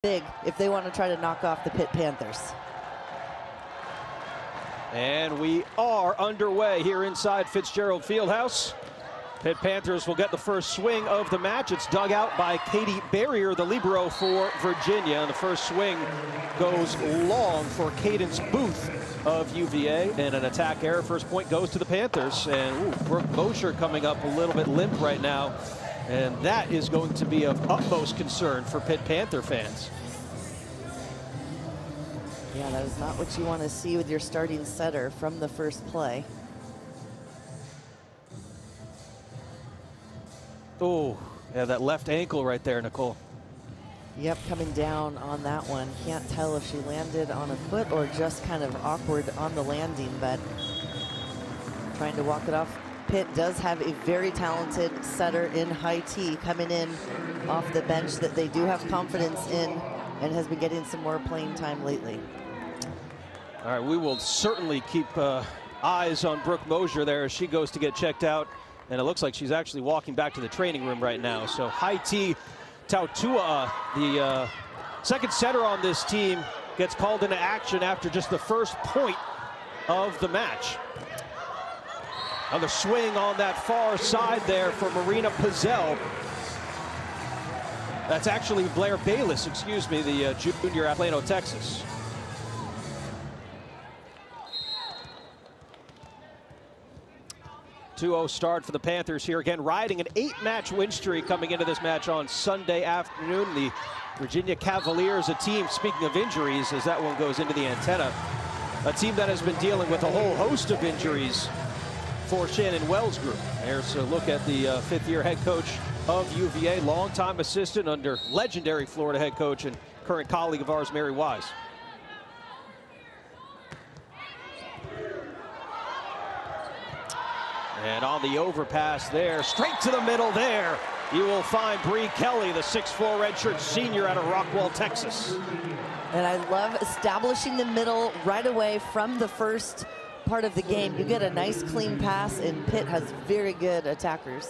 big if they want to try to knock off the Pitt Panthers. And we are underway here inside Fitzgerald Fieldhouse. Pitt Panthers will get the first swing of the match. It's dug out by Katie Barrier, the libero for Virginia. And the first swing goes long for Cadence Booth of UVA. And an attack error. First point goes to the Panthers. And Brooke Mosher coming up a little bit limp right now. And that is going to be of utmost concern for Pitt Panther fans. Yeah, that is not what you want to see with your starting setter from the first play. Oh, yeah, that left ankle right there, Nicole. Yep, coming down on that one. Can't tell if she landed on a foot or just kind of awkward on the landing, but trying to walk it off. Pitt does have a very talented setter in High T coming in off the bench that they do have confidence in and has been getting some more playing time lately. All right, we will certainly keep eyes on Brooke Mosher there as she goes to get checked out. And it looks like she's actually walking back to the training room right now. So High T Tautua, the second setter on this team, gets called into action after just the first point of the match. Another swing on that far side there for Marina Pizzell. That's actually Blair Bayless, excuse me, the junior at Plano, Texas. .2-0 start for the Panthers here again, riding an 8-match win streak coming into this match on Sunday afternoon. The Virginia Cavaliers, a team, speaking of injuries, as that one goes into the antenna, a team that has been dealing with a whole host of injuries for Shannon Wells' group. There's a look at the fifth-year head coach of UVA, longtime assistant under legendary Florida head coach and current colleague of ours, Mary Wise. And on the overpass there, straight to the middle there, you will find Bree Kelly, the 6'4" redshirt senior out of Rockwall, Texas. And I love establishing the middle right away from the first part of the game. You get a nice clean pass, and Pitt has very good attackers.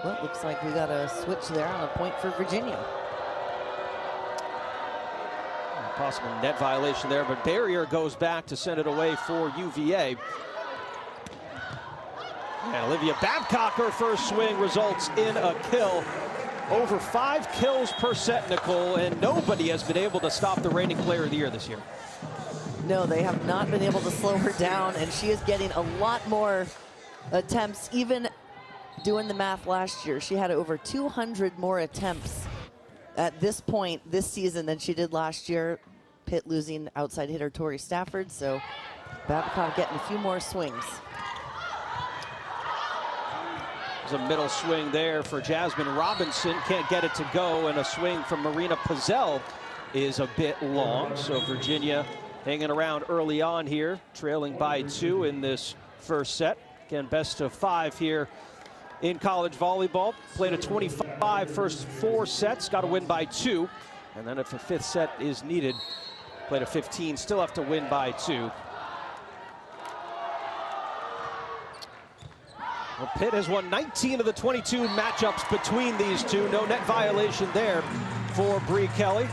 Well, it looks like we got a switch there on a point for Virginia. Possible net violation there, but Barrier goes back to send it away for UVA. And Olivia Babcock, her first swing results in a kill. Over 5 kills per set, Nicole, and nobody has been able to stop the reigning player of the year this year. No, they have not been able to slow her down, and she is getting a lot more attempts. Even doing the math last year, she had over 200 more attempts at this point this season than she did last year. Pitt losing outside hitter Tori Stafford, so Babcock getting a few more swings. There's a middle swing there for Jasmine Robinson. Can't get it to go, and a swing from Marina Pizzell is a bit long. So Virginia hanging around early on here, trailing by 2 in this first set. Again, best of 5 here in college volleyball. Played a 25 first 4 sets, got to win by 2. And then if a 5th set is needed, played a 15, still have to win by 2. Well, Pitt has won 19 of the 22 matchups between these two. No net violation there for Bree Kelly.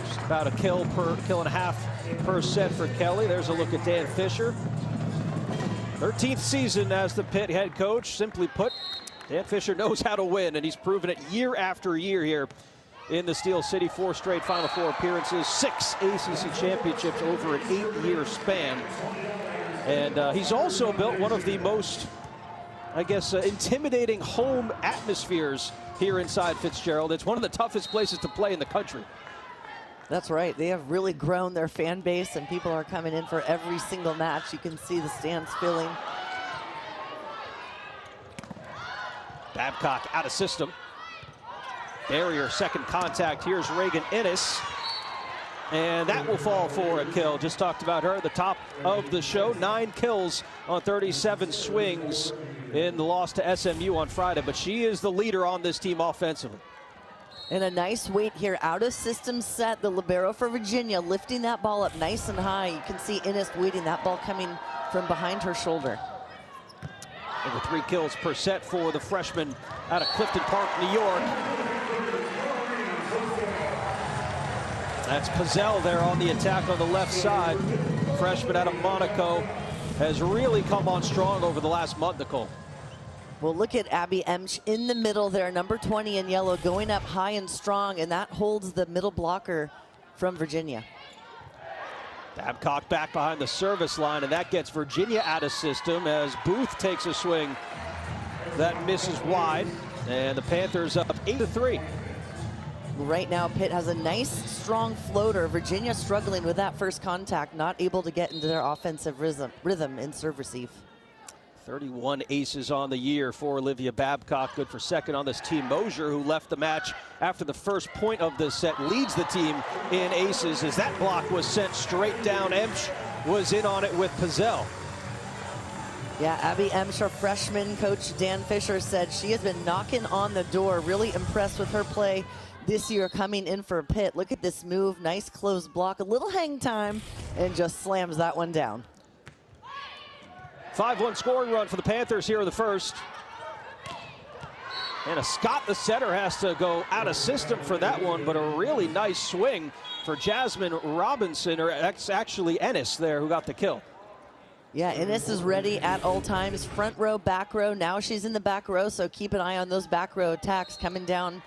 Just about a kill and a half per set for Kelly. There's a look at Dan Fisher. 13th season as the Pitt head coach. Simply put, Dan Fisher knows how to win, and he's proven it year after year here in the Steel City. 4 straight Final Four appearances, 6 ACC championships over an 8-year span. And he's also built one of the most, I guess, intimidating home atmospheres here inside Fitzgerald. It's one of the toughest places to play in the country. That's right. They have really grown their fan base, and people are coming in for every single match. You can see the stands filling. Babcock out of system. Barrier, second contact. Here's Reagan Innes. And that will fall for a kill. Just talked about her at the top of the show. 9 kills on 37 swings in the loss to SMU on Friday. But she is the leader on this team offensively. And a nice weight here, out of system set. The libero for Virginia lifting that ball up nice and high. You can see Innes waiting, that ball coming from behind her shoulder. Over 3 kills per set for the freshman out of Clifton Park, New York. That's Pizzell there on the attack on the left side. Freshman out of Monaco has really come on strong over the last month, Nicole. Well, look at Abby Emsch in the middle there, number 20 in yellow, going up high and strong, and that holds the middle blocker from Virginia. Babcock back behind the service line, and that gets Virginia out of system as Booth takes a swing that misses wide, and the Panthers up 8-3. Right now, Pitt has a nice, strong floater. Virginia struggling with that first contact, not able to get into their offensive rhythm in serve receive. 31 aces on the year for Olivia Babcock. Good for second on this team. Mosier, who left the match after the first point of the set, leads the team in aces as that block was sent straight down. Emsch was in on it with Pizzell. Yeah, Abby Emsch, our freshman coach Dan Fisher, said she has been knocking on the door. Really impressed with her play this year coming in for Pitt. Look at this move. Nice close block. A little hang time and just slams that one down. 5-1 scoring run for the Panthers here in the first. And Scott, the setter, has to go out of system for that one, but a really nice swing for Jasmine Robinson, or actually Ennis there, who got the kill. Yeah, Ennis is ready at all times. Front row, back row. Now she's in the back row, so keep an eye on those back row attacks coming down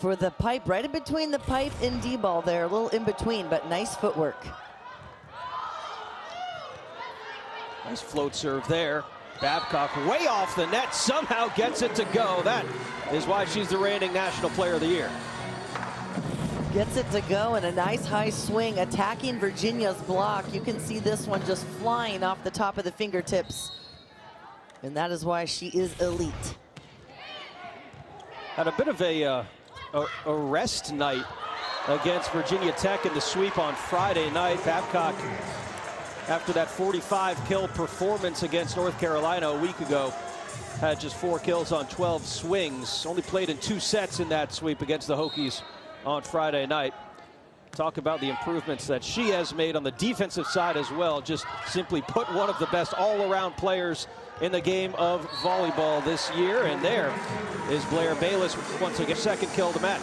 for the pipe, right in between the pipe and D-ball there, a little in between, but nice footwork. Nice float serve there. Babcock way off the net, somehow gets it to go. That is why she's the reigning National Player of the Year. Gets it to go, and a nice high swing attacking Virginia's block. You can see this one just flying off the top of the fingertips. And that is why she is elite. Had a bit of a rest night against Virginia Tech in the sweep on Friday night. Babcock, after that 45 kill performance against North Carolina a week ago, had just 4 kills on 12 swings. Only played in 2 sets in that sweep against the Hokies on Friday night. Talk about the improvements that she has made on the defensive side as well. Just simply put, one of the best all-around players in the game of volleyball this year. And there is Blair Bayless once again, second kill of the match.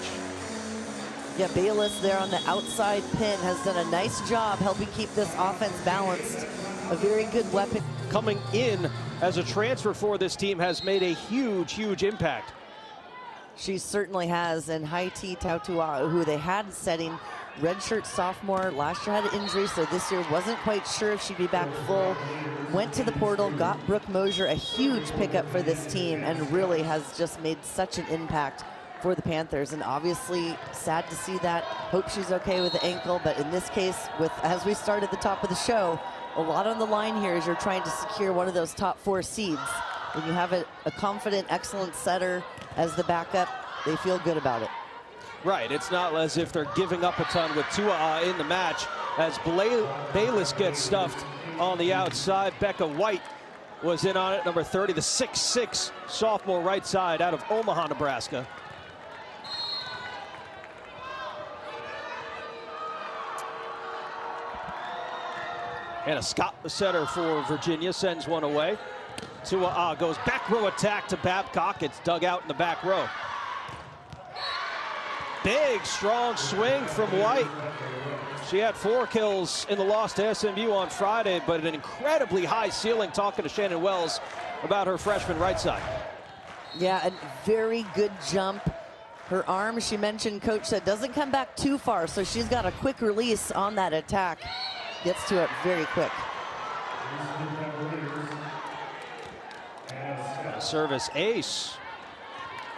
Yeah, Bayless there on the outside pin has done a nice job helping keep this offense balanced. A very good weapon. Coming in as a transfer for this team has made a huge, huge impact. She certainly has, and Haiti Tautua, who they had setting redshirt sophomore, last year had an injury, so this year wasn't quite sure if she'd be back full. Went to the portal, got Brooke Mosier, a huge pickup for this team, and really has just made such an impact for the Panthers. And obviously sad to see that. Hope she's okay with the ankle, but in this case, with as we start at the top of the show, a lot on the line here as you're trying to secure one of those top 4 seeds. When you have a confident, excellent setter as the backup, they feel good about it. Right, it's not as if they're giving up a ton with Tua in the match as Bayless gets stuffed on the outside. Becca White was in on it, number 30, the 6'6" sophomore right side out of Omaha, Nebraska. And Scott, the setter for Virginia, sends one away. Tua goes back row attack to Babcock. It's dug out in the back row. Big, strong swing from White. She had 4 kills in the loss to SMU on Friday, but an incredibly high ceiling, talking to Shannon Wells about her freshman right side. Yeah, a very good jump. Her arm, she mentioned, coach said, doesn't come back too far, so she's got a quick release on that attack. Gets to it very quick. Service ace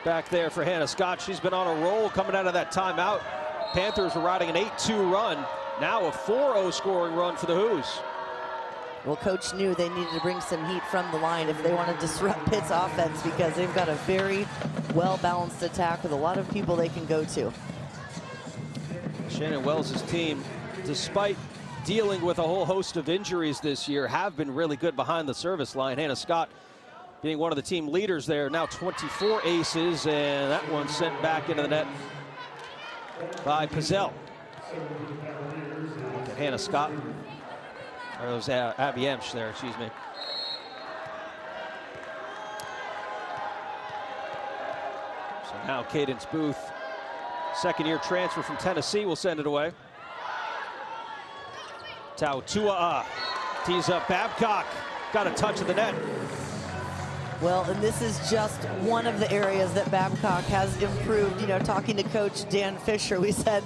back there for Hannah Scott. She's been on a roll coming out of that timeout. Panthers were riding an 8-2 run. Now a 4-0 scoring run for the Hoos. Well, coach knew they needed to bring some heat from the line if they want to disrupt Pitt's offense, because they've got a very well-balanced attack with a lot of people they can go to. Shannon Wells' team, despite dealing with a whole host of injuries this year, have been really good behind the service line. Hannah Scott being one of the team leaders there, now 24 aces, and that one sent back into the net by Pizzell. Look at Hannah Scott. Or it was Abby Emsch there, excuse me. So now Cadence Booth Second-year transfer from Tennessee will send it away. Tautua'a tees up Babcock. Got a touch of the net. Well, and this is just one of the areas that Babcock has improved. You know, talking to Coach Dan Fisher, we said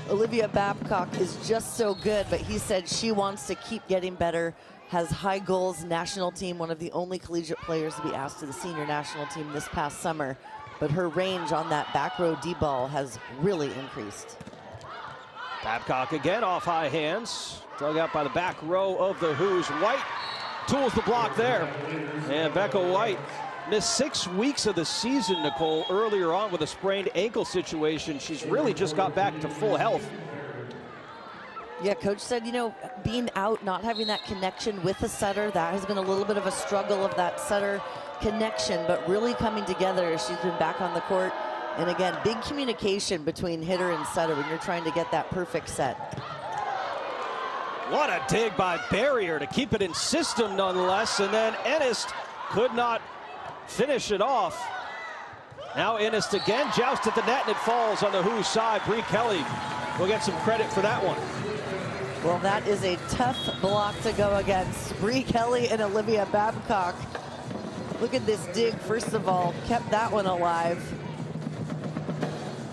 Olivia Babcock is just so good, but he said she wants to keep getting better, has high goals, national team, one of the only collegiate players to be asked to the senior national team this past summer. But her range on that back row D-ball has really increased. Babcock again off high hands. Dug out by the back row of the Who's. White tools the block there. And Becca White missed 6 weeks of the season, Nicole, earlier on with a sprained ankle situation. She's really just got back to full health. Yeah, Coach said, you know, being out, not having that connection with the setter, that has been a little bit of a struggle of that setter connection, but really coming together as she's been back on the court. And again, big communication between hitter and setter when you're trying to get that perfect set. What a dig by Barrier to keep it in system nonetheless. And then Ennis could not finish it off. Now Ennis again joust at the net, and it falls on the Who's side. Bree Kelly will get some credit for that one. Well, that is a tough block to go against. Bree Kelly and Olivia Babcock. Look at this dig, first of all, kept that one alive.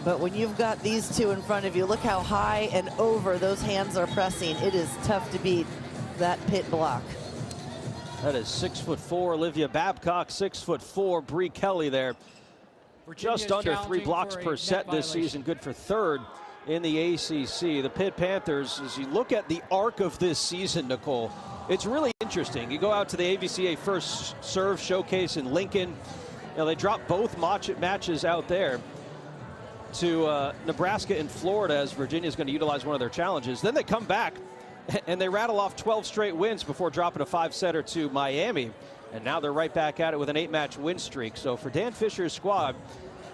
But when you've got these two in front of you, look how high and over those hands are pressing. It is tough to beat that Pitt block. That is 6'4" Olivia Babcock, 6'4" Bree Kelly there. Virginia's just under 3 blocks per set this season, good for third in the ACC. The Pitt Panthers, as you look at the arc of this season, Nicole, it's really interesting. You go out to the AVCA First Serve Showcase in Lincoln. You know, they dropped both matches out there to Nebraska and Florida, as Virginia's going to utilize one of their challenges. Then they come back and they rattle off 12 straight wins before dropping a 5-setter to Miami. And now they're right back at it with an 8-match win streak. So for Dan Fisher's squad,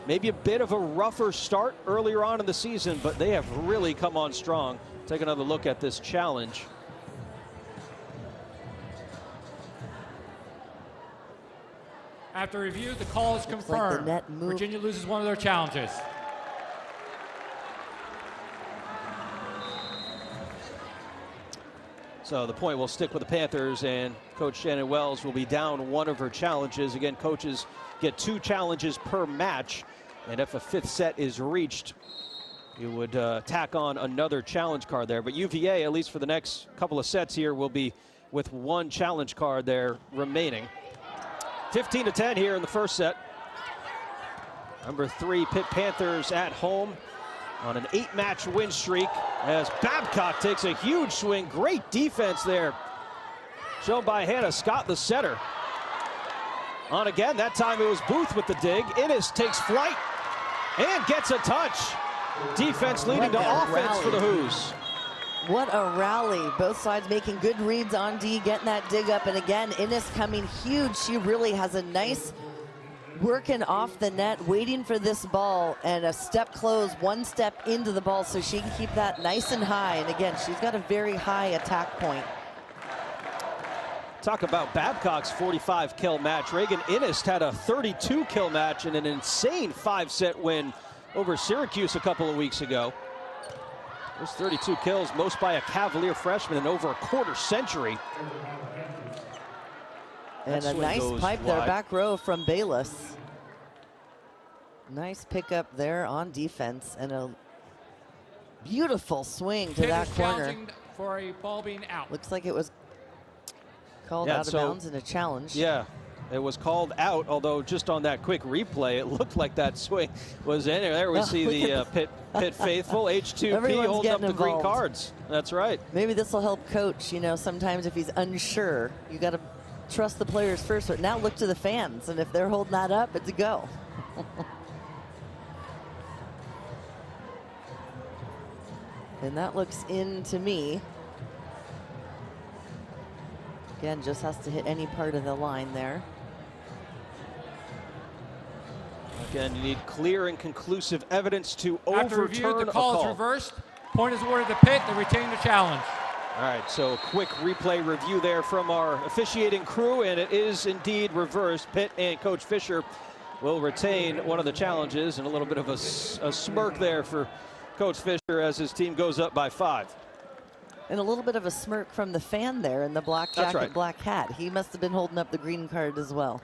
maybe a bit of a rougher start earlier on in the season, but they have really come on strong. Take another look at this challenge. After review, the call is confirmed. Like Virginia loses one of their challenges. So the point will stick with the Panthers, and Coach Shannon Wells will be down one of her challenges. Again, coaches get 2 challenges per match, and if a 5th set is reached, you would tack on another challenge card there. But UVA, at least for the next couple of sets here, will be with 1 challenge card there remaining. 15-10 here in the first set. Number 3, Pitt Panthers at home on an 8-match win streak as Babcock takes a huge swing. Great defense there shown by Hannah Scott, the setter. On again, that time it was Booth with the dig. Innes takes flight and gets a touch. Defense leading to offense for the Who's. What a rally. Both sides making good reads on D, getting that dig up. And again, Innes coming huge. She really has a nice working off the net, waiting for this ball, and a step close, 1 step into the ball so she can keep that nice and high. And again, she's got a very high attack point. Talk about Babcock's 45 kill match. Reagan Innes had a 32 kill match and an insane 5-set win over Syracuse a couple of weeks ago. Those 32 kills, most by a Cavalier freshman in over a quarter century. And a nice pipe there, back row from Bayless. Nice pickup there on defense, and a beautiful swing to that corner. For a ball being out. Looks like it was called out of bounds in a challenge. Yeah, it was called out, although just on that quick replay, it looked like that swing was in there. There we see the Pitt faithful, H2P holding up the green cards. That's right. Maybe this will help coach. You know, sometimes if he's unsure, you got to trust the players first, but now look to the fans, and if they're holding that up, it's a go. And that looks in to me. Again, just has to hit any part of the line there. Again, you need clear and conclusive evidence to After overturn review, the a call call. is reversed. Point is awarded to Pitt. They retain the challenge. All right, so quick replay review there from our officiating crew, and it is indeed reversed. Pitt and Coach Fisher will retain one of the challenges, and a little bit of a smirk there for Coach Fisher as his team goes up by 5. And a little bit of a smirk from the fan there in the black jacket, right. black hat. He must have been holding up the green card as well.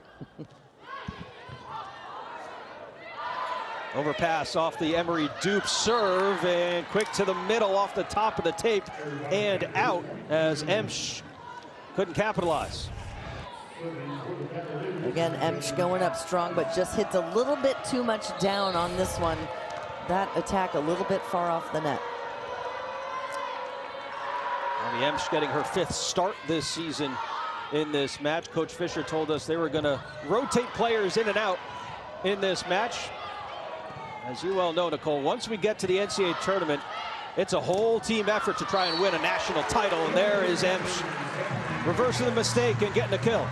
Overpass off the Emery Dupe serve, and quick to the middle off the top of the tape and out as Emsch couldn't capitalize. Again, Emsch going up strong, but just hits a little bit too much down on this one. That attack a little bit far off the net. Abby Emsch getting her 5th start this season in this match. Coach Fisher told us they were going to rotate players in and out in this match. As you well know, Nicole, once we get to the NCAA tournament, it's a whole team effort to try and win a national title. And there is Emsch reversing the mistake and getting a kill.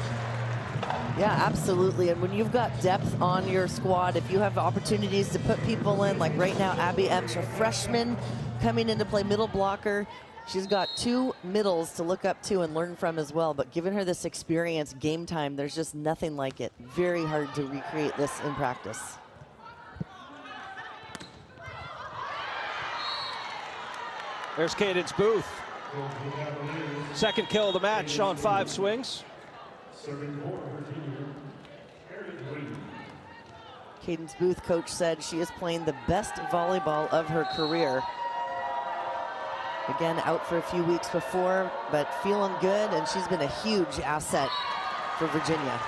Yeah, absolutely. And when you've got depth on your squad, if you have opportunities to put people in, like right now, Abby Emsch, a freshman coming in to play middle blocker. She's got 2 middles to look up to and learn from as well. But giving her this experience, game time, there's just nothing like it. Very hard to recreate this in practice. There's Cadence Booth. 2nd kill of the match on 5 swings. Cadence Booth, coach said she is playing the best volleyball of her career. Again, out for a few weeks before, but feeling good, and she's been a huge asset for Virginia.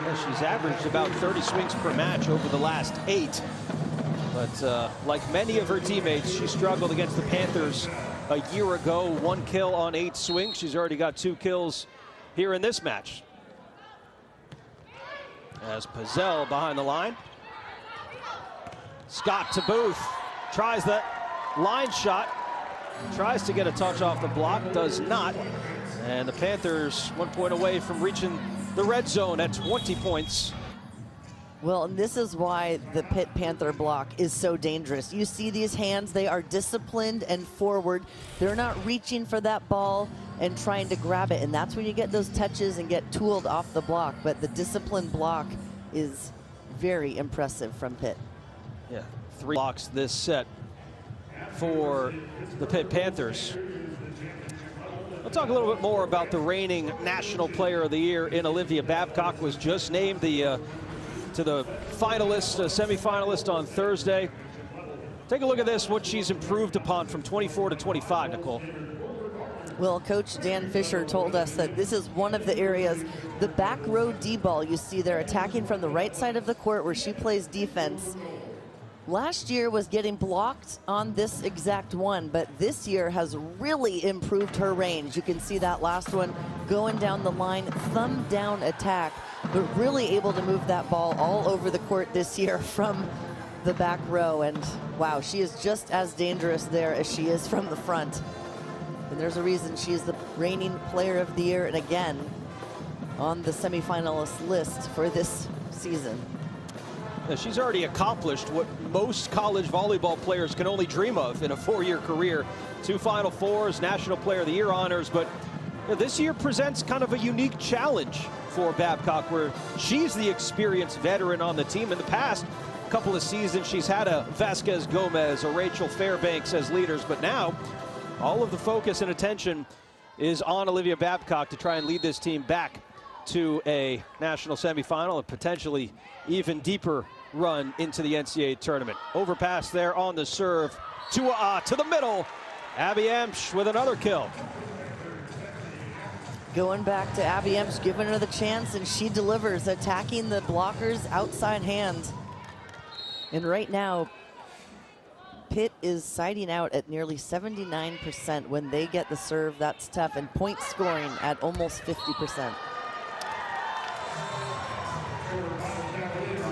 Well, she's averaged about 30 swings per match over the last 8. But like many of her teammates, she struggled against the Panthers a year ago. 1 kill on 8 swings. She's already got 2 kills here in this match. As Pizzell behind the line. Scott to Booth. Tries that line shot. Tries to get a touch off the block. Does not. And the Panthers 1 point away from reaching the red zone at 20 points. Well, and this is why the Pitt Panther block is so dangerous. You see these hands, they are disciplined and forward. They're not reaching for that ball and trying to grab it, and that's when you get those touches and get tooled off the block. But the disciplined block is very impressive from Pitt. Yeah, 3 blocks this set for the Pitt Panthers. We'll talk a little bit more about the reigning National Player of the Year in Olivia Babcock. Was just named to the finalist, semifinalist on Thursday. Take a look at this, what she's improved upon from 24 to 25, Nicole. Well, Coach Dan Fisher told us that this is one of the areas, the back row D-ball you see there attacking from the right side of the court where she plays defense. Last year was getting blocked on this exact one, but this year has really improved her range. You can see that last one going down the line, thumb down attack, but really able to move that ball all over the court this year from the back row. And wow, she is just as dangerous there as she is from the front. And there's a reason she's the reigning Player of the Year, and again, on the semifinalist list for this season. She's already accomplished what most college volleyball players can only dream of in a 4-year career. 2 Final Fours, National Player of the Year honors, but this year presents kind of a unique challenge for Babcock, where she's the experienced veteran on the team. In the past couple of seasons, she's had a Vasquez Gomez, a Rachel Fairbanks as leaders, but now all of the focus and attention is on Olivia Babcock to try and lead this team back to a national semifinal and potentially even deeper run into the NCAA tournament. Overpass there on the serve. To the middle. Abby Emsch with another kill. Going back to Abby Emsch, giving her the chance, and she delivers, attacking the blockers outside hand. And right now, Pitt is siding out at nearly 79% when they get the serve. That's tough, and point scoring at almost 50%.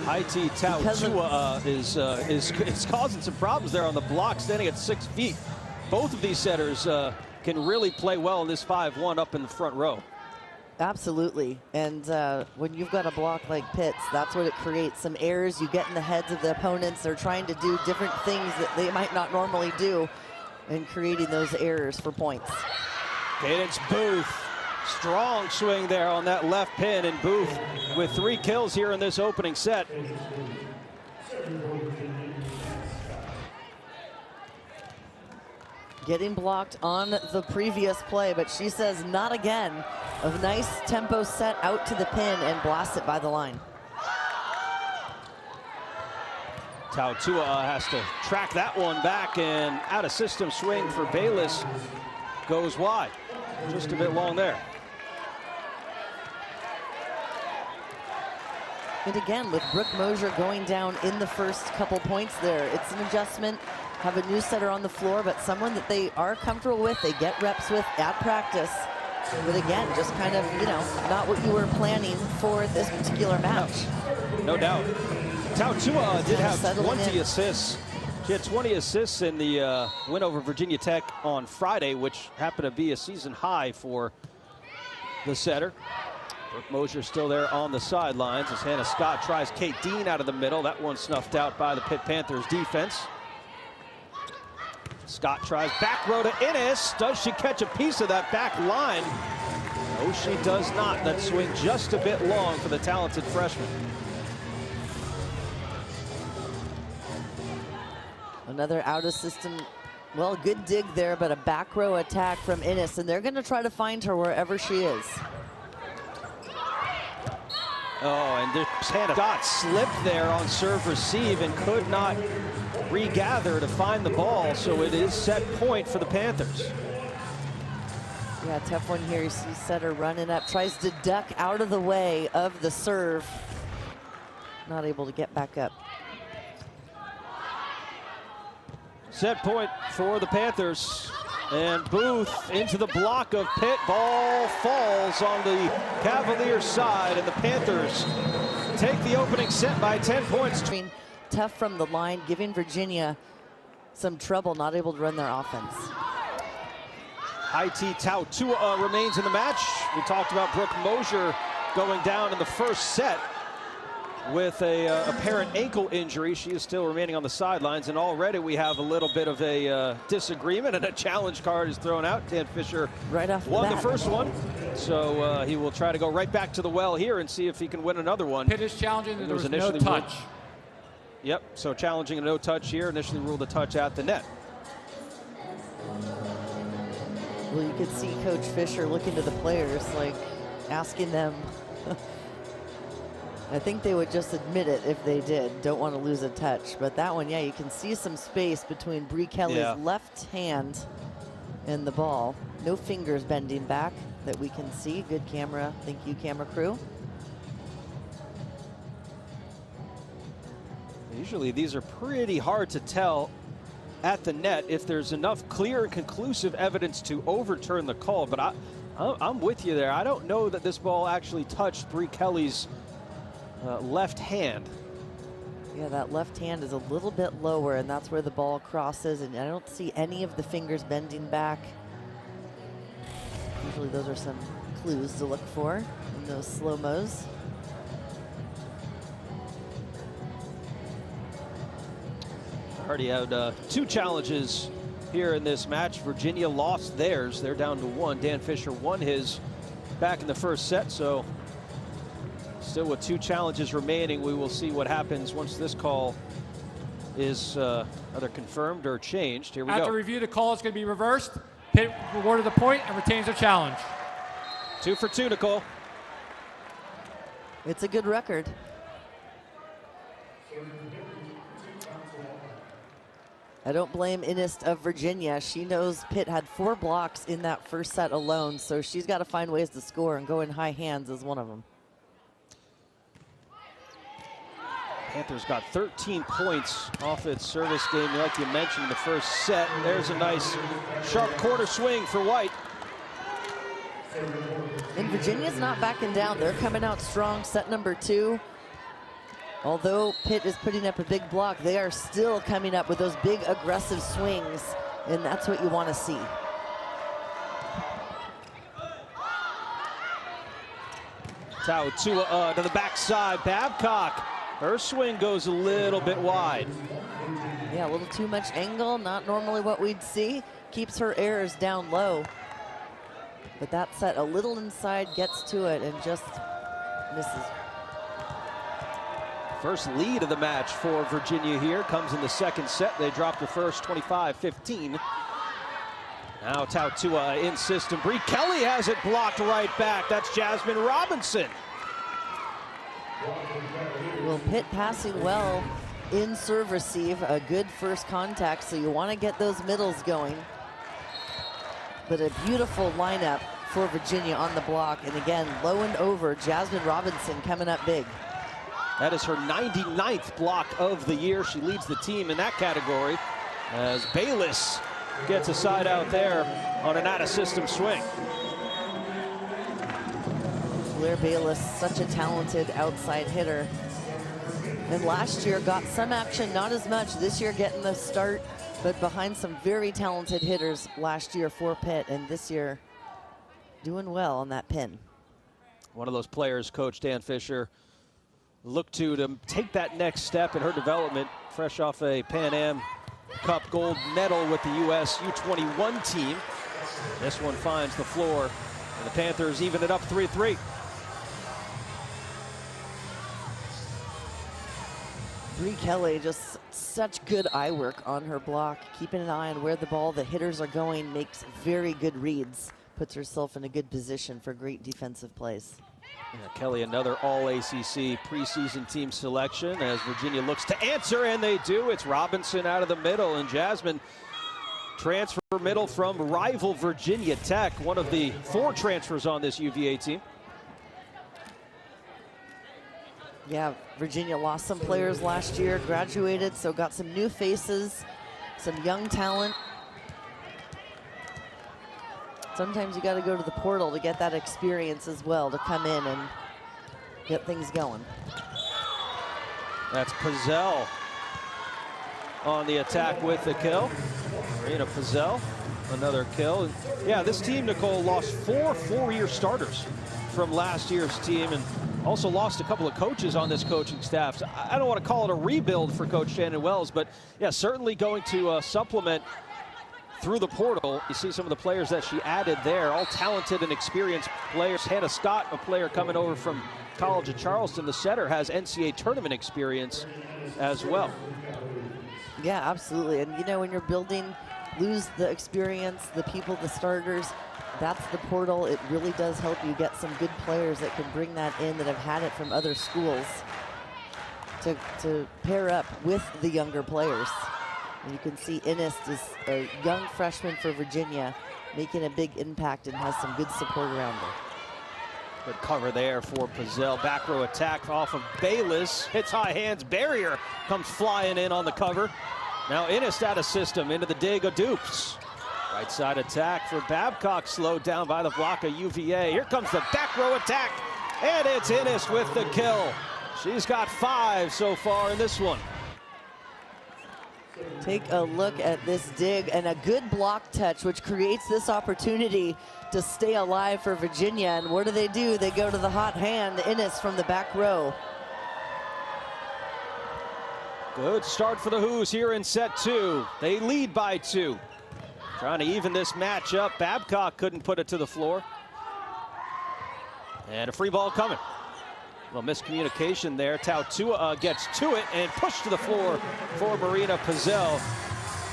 Haiti Tautua is causing some problems there on the block, standing at 6 feet. Both of these setters can really play well in this 5-1 up in the front row. Absolutely, and when you've got a block like Pitt's, that's what it creates. Some errors, you get in the heads of the opponents. They're trying to do different things that they might not normally do, and creating those errors for points. Cadence Booth Strong swing there on that left pin, and Booth with 3 kills here in this opening set. Getting blocked on the previous play, but she says not again. A nice tempo set out to the pin and blast it by the line. Tautua has to track that one back, and out of system swing for Bayless goes wide. Just a bit long there. And again, with Brooke Mosier going down in the first couple points there, it's an adjustment. Have a new setter on the floor, but someone that they are comfortable with, they get reps with at practice. But again, just kind of, you know, not what you were planning for this particular match. No doubt. Tautua did have 20 assists. She had 20 assists in the win over Virginia Tech on Friday, which happened to be a season high for the setter. Brooke Mosier still there on the sidelines as Hannah Scott tries Kate Dean out of the middle. That one snuffed out by the Pitt Panthers defense. Scott tries back row to Innes. Does she catch a piece of that back line? No, she does not. That swing just a bit long for the talented freshman. Another out of system, well, good dig there, but a back row attack from Innes, and they're going to try to find her wherever she is. Oh, and this Hannah Scott slipped there on serve receive and could not regather to find the ball, so it is set point for the Panthers. Yeah, tough one here. You see setter running up, tries to duck out of the way of the serve. Not able to get back up. Set point for the Panthers. And Booth into the block of Pitt. Ball falls on the Cavaliers side, and the Panthers take the opening set by 10 points. Tough from the line, giving Virginia some trouble, not able to run their offense. IT Tautua remains in the match. We talked about Brooke Mosier going down in the first set with a apparent ankle injury. She is still remaining on the sidelines, and already we have a little bit of a disagreement, and a challenge card is thrown out. Dan Fisher right off won the first one, so he will try to go right back to the well here and see if he can win another one. Pitt is challenging that there was no touch. Yep, so challenging a no touch here, initially ruled a touch at the net. Well, you could see Coach Fisher looking to the players, like asking them. I think they would just admit it if they did. Don't want to lose a touch. But that one, yeah, you can see some space between Bree Kelly's left hand and the ball. No fingers bending back that we can see. Good camera. Thank you, camera crew. Usually these are pretty hard to tell at the net if there's enough clear and conclusive evidence to overturn the call. But I'm with you there. I don't know that this ball actually touched Bree Kelly's left hand. Yeah, that left hand is a little bit lower, and that's where the ball crosses, and I don't see any of the fingers bending back. Usually those are some clues to look for in those slow-mos. Already had 2 challenges here in this match. Virginia lost theirs. They're down to 1. Dan Fisher won his back in the first set, so still with 2 challenges remaining. We will see what happens once this call is either confirmed or changed. Here we go. After review, the call is going to be reversed. Pitt rewarded the point and retains their challenge. 2 for 2, Nicole. It's a good record. I don't blame Innes of Virginia. She knows Pitt had 4 blocks in that first set alone, so she's got to find ways to score, and go in high hands is one of them. Panthers got 13 points off its service game, like you mentioned, in the first set. There's a nice sharp quarter swing for White. And Virginia's not backing down. They're coming out strong. Set number 2. Although Pitt is putting up a big block, they are still coming up with those big aggressive swings, and that's what you want to see. Tautua to the backside. Babcock, her swing goes a little bit wide. Yeah, a little too much angle, not normally what we'd see. Keeps her errors down low. But that set a little inside, gets to it, and just misses. First lead of the match for Virginia here comes in the second set. They dropped the first 25-15. Now Tautua in system. Bree Kelly has it blocked right back. That's Jasmine Robinson. Well, Pitt passing well in serve receive, a good first contact, so you want to get those middles going. But a beautiful lineup for Virginia on the block. And again, low and over, Jasmine Robinson coming up big. That is her 99th block of the year. She leads the team in that category as Bayless gets a side out there on an out-of-system swing. Blair Bayless, such a talented outside hitter. And last year got some action, not as much. This year getting the start, but behind some very talented hitters last year for Pitt, and this year doing well on that pin. One of those players Coach Dan Fisher looked to take that next step in her development, fresh off a Pan Am Cup gold medal with the U.S. U21 team. This one finds the floor, and the Panthers even it up 3-3. Bree Kelly, just such good eye work on her block, keeping an eye on where the hitters are going, makes very good reads, puts herself in a good position for great defensive plays. Yeah, Kelly, another all-ACC preseason team selection as Virginia looks to answer, and they do. It's Robinson out of the middle, and Jasmine transfer middle from rival Virginia Tech, one of the 4 transfers on this UVA team. Yeah, Virginia lost some players last year, graduated, so got some new faces, some young talent. Sometimes you got to go to the portal to get that experience as well, to come in and get things going. That's Pizzell on the attack with the kill. Marina Pizzell, another kill. And yeah, this team, Nicole, lost 4 four-year starters from last year's team, and also lost a couple of coaches on this coaching staff. So I don't want to call it a rebuild for Coach Shannon Wells, but yeah, certainly going to supplement through the portal. You see some of the players that she added there, all talented and experienced players. Hannah Scott, a player coming over from College of Charleston, the setter, has NCAA tournament experience as well. Yeah, absolutely. And you know, when you're building, lose the experience, the people, the starters, that's the portal. It really does help you get some good players that can bring that in, that have had it from other schools, to pair up with the younger players. And you can see Innes is a young freshman for Virginia, making a big impact and has some good support around her. Good cover there for Pizzell. Back row attack off of Bayless. Hits high hands. Barrier comes flying in on the cover. Now Innes out of system into the dig of Dupes. Right side attack for Babcock, slowed down by the block of UVA. Here comes the back row attack, and it's Innes with the kill. She's got 5 so far in this one. Take a look at this dig, and a good block touch, which creates this opportunity to stay alive for Virginia. And what do? They go to the hot hand, Innes from the back row. Good start for the Hoos here in set 2. They lead by 2. Trying to even this match up. Babcock couldn't put it to the floor. And a free ball coming. Well, miscommunication there. Tautua gets to it and pushed to the floor for Marina Pizzell.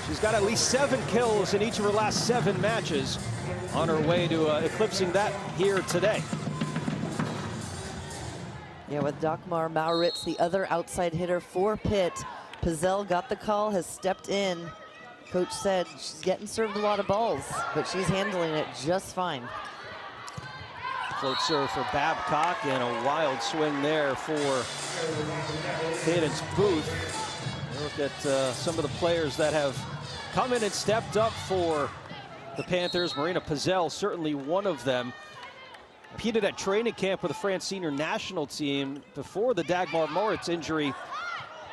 She's got at least 7 kills in each of her last 7 matches, on her way to eclipsing that here today. Yeah, with Dagmar Mauritz, the other outside hitter for Pitt. Pizzell got the call, has stepped in. Coach said she's getting served a lot of balls, but she's handling it just fine. Float serve for Babcock, and a wild swing there for Cadence Booth. Look at some of the players that have come in and stepped up for the Panthers. Marina Pizzell, certainly one of them. Competed at training camp with the France senior national team before the Dagmar Moritz injury.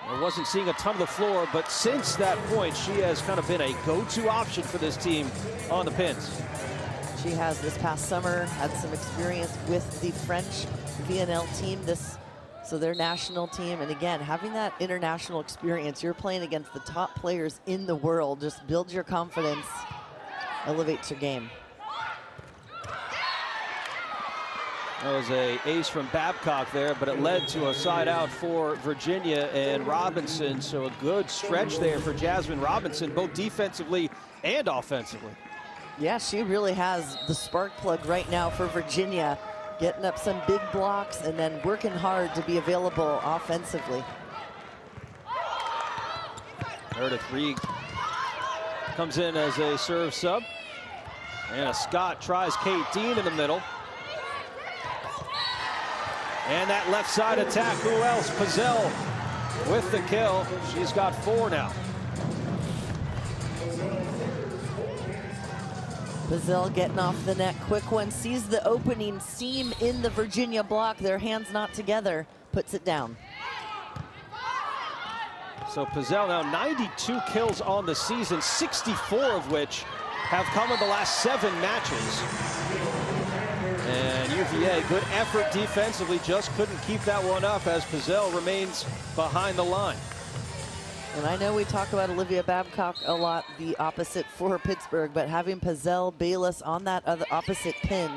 I wasn't seeing a ton of the floor, but since that point, she has kind of been a go-to option for this team on the pins. She has this past summer had some experience with the French VNL team, so their national team. And again, having that international experience, you're playing against the top players in the world, just builds your confidence, elevates your game. That was a ace from Babcock there, but it led to a side out for Virginia and Robinson. So a good stretch there for Jasmine Robinson, both defensively and offensively. Yeah, she really has the spark plug right now for Virginia, getting up some big blocks and then working hard to be available offensively. Meredith Reed comes in as a serve sub. Anna Scott tries Kate Dean in the middle. And that left side attack, who else? Pizzell with the kill. She's got 4 now. Pizzell getting off the net, quick one, sees the opening seam in the Virginia block. Their hands not together, puts it down. So Pizzell now 92 kills on the season, 64 of which have come in the last 7 matches. And UVA, good effort defensively, just couldn't keep that one up as Pizzell remains behind the line. And I know we talk about Olivia Babcock a lot, the opposite for Pittsburgh, but having Pizzell, Bayless on that other opposite pin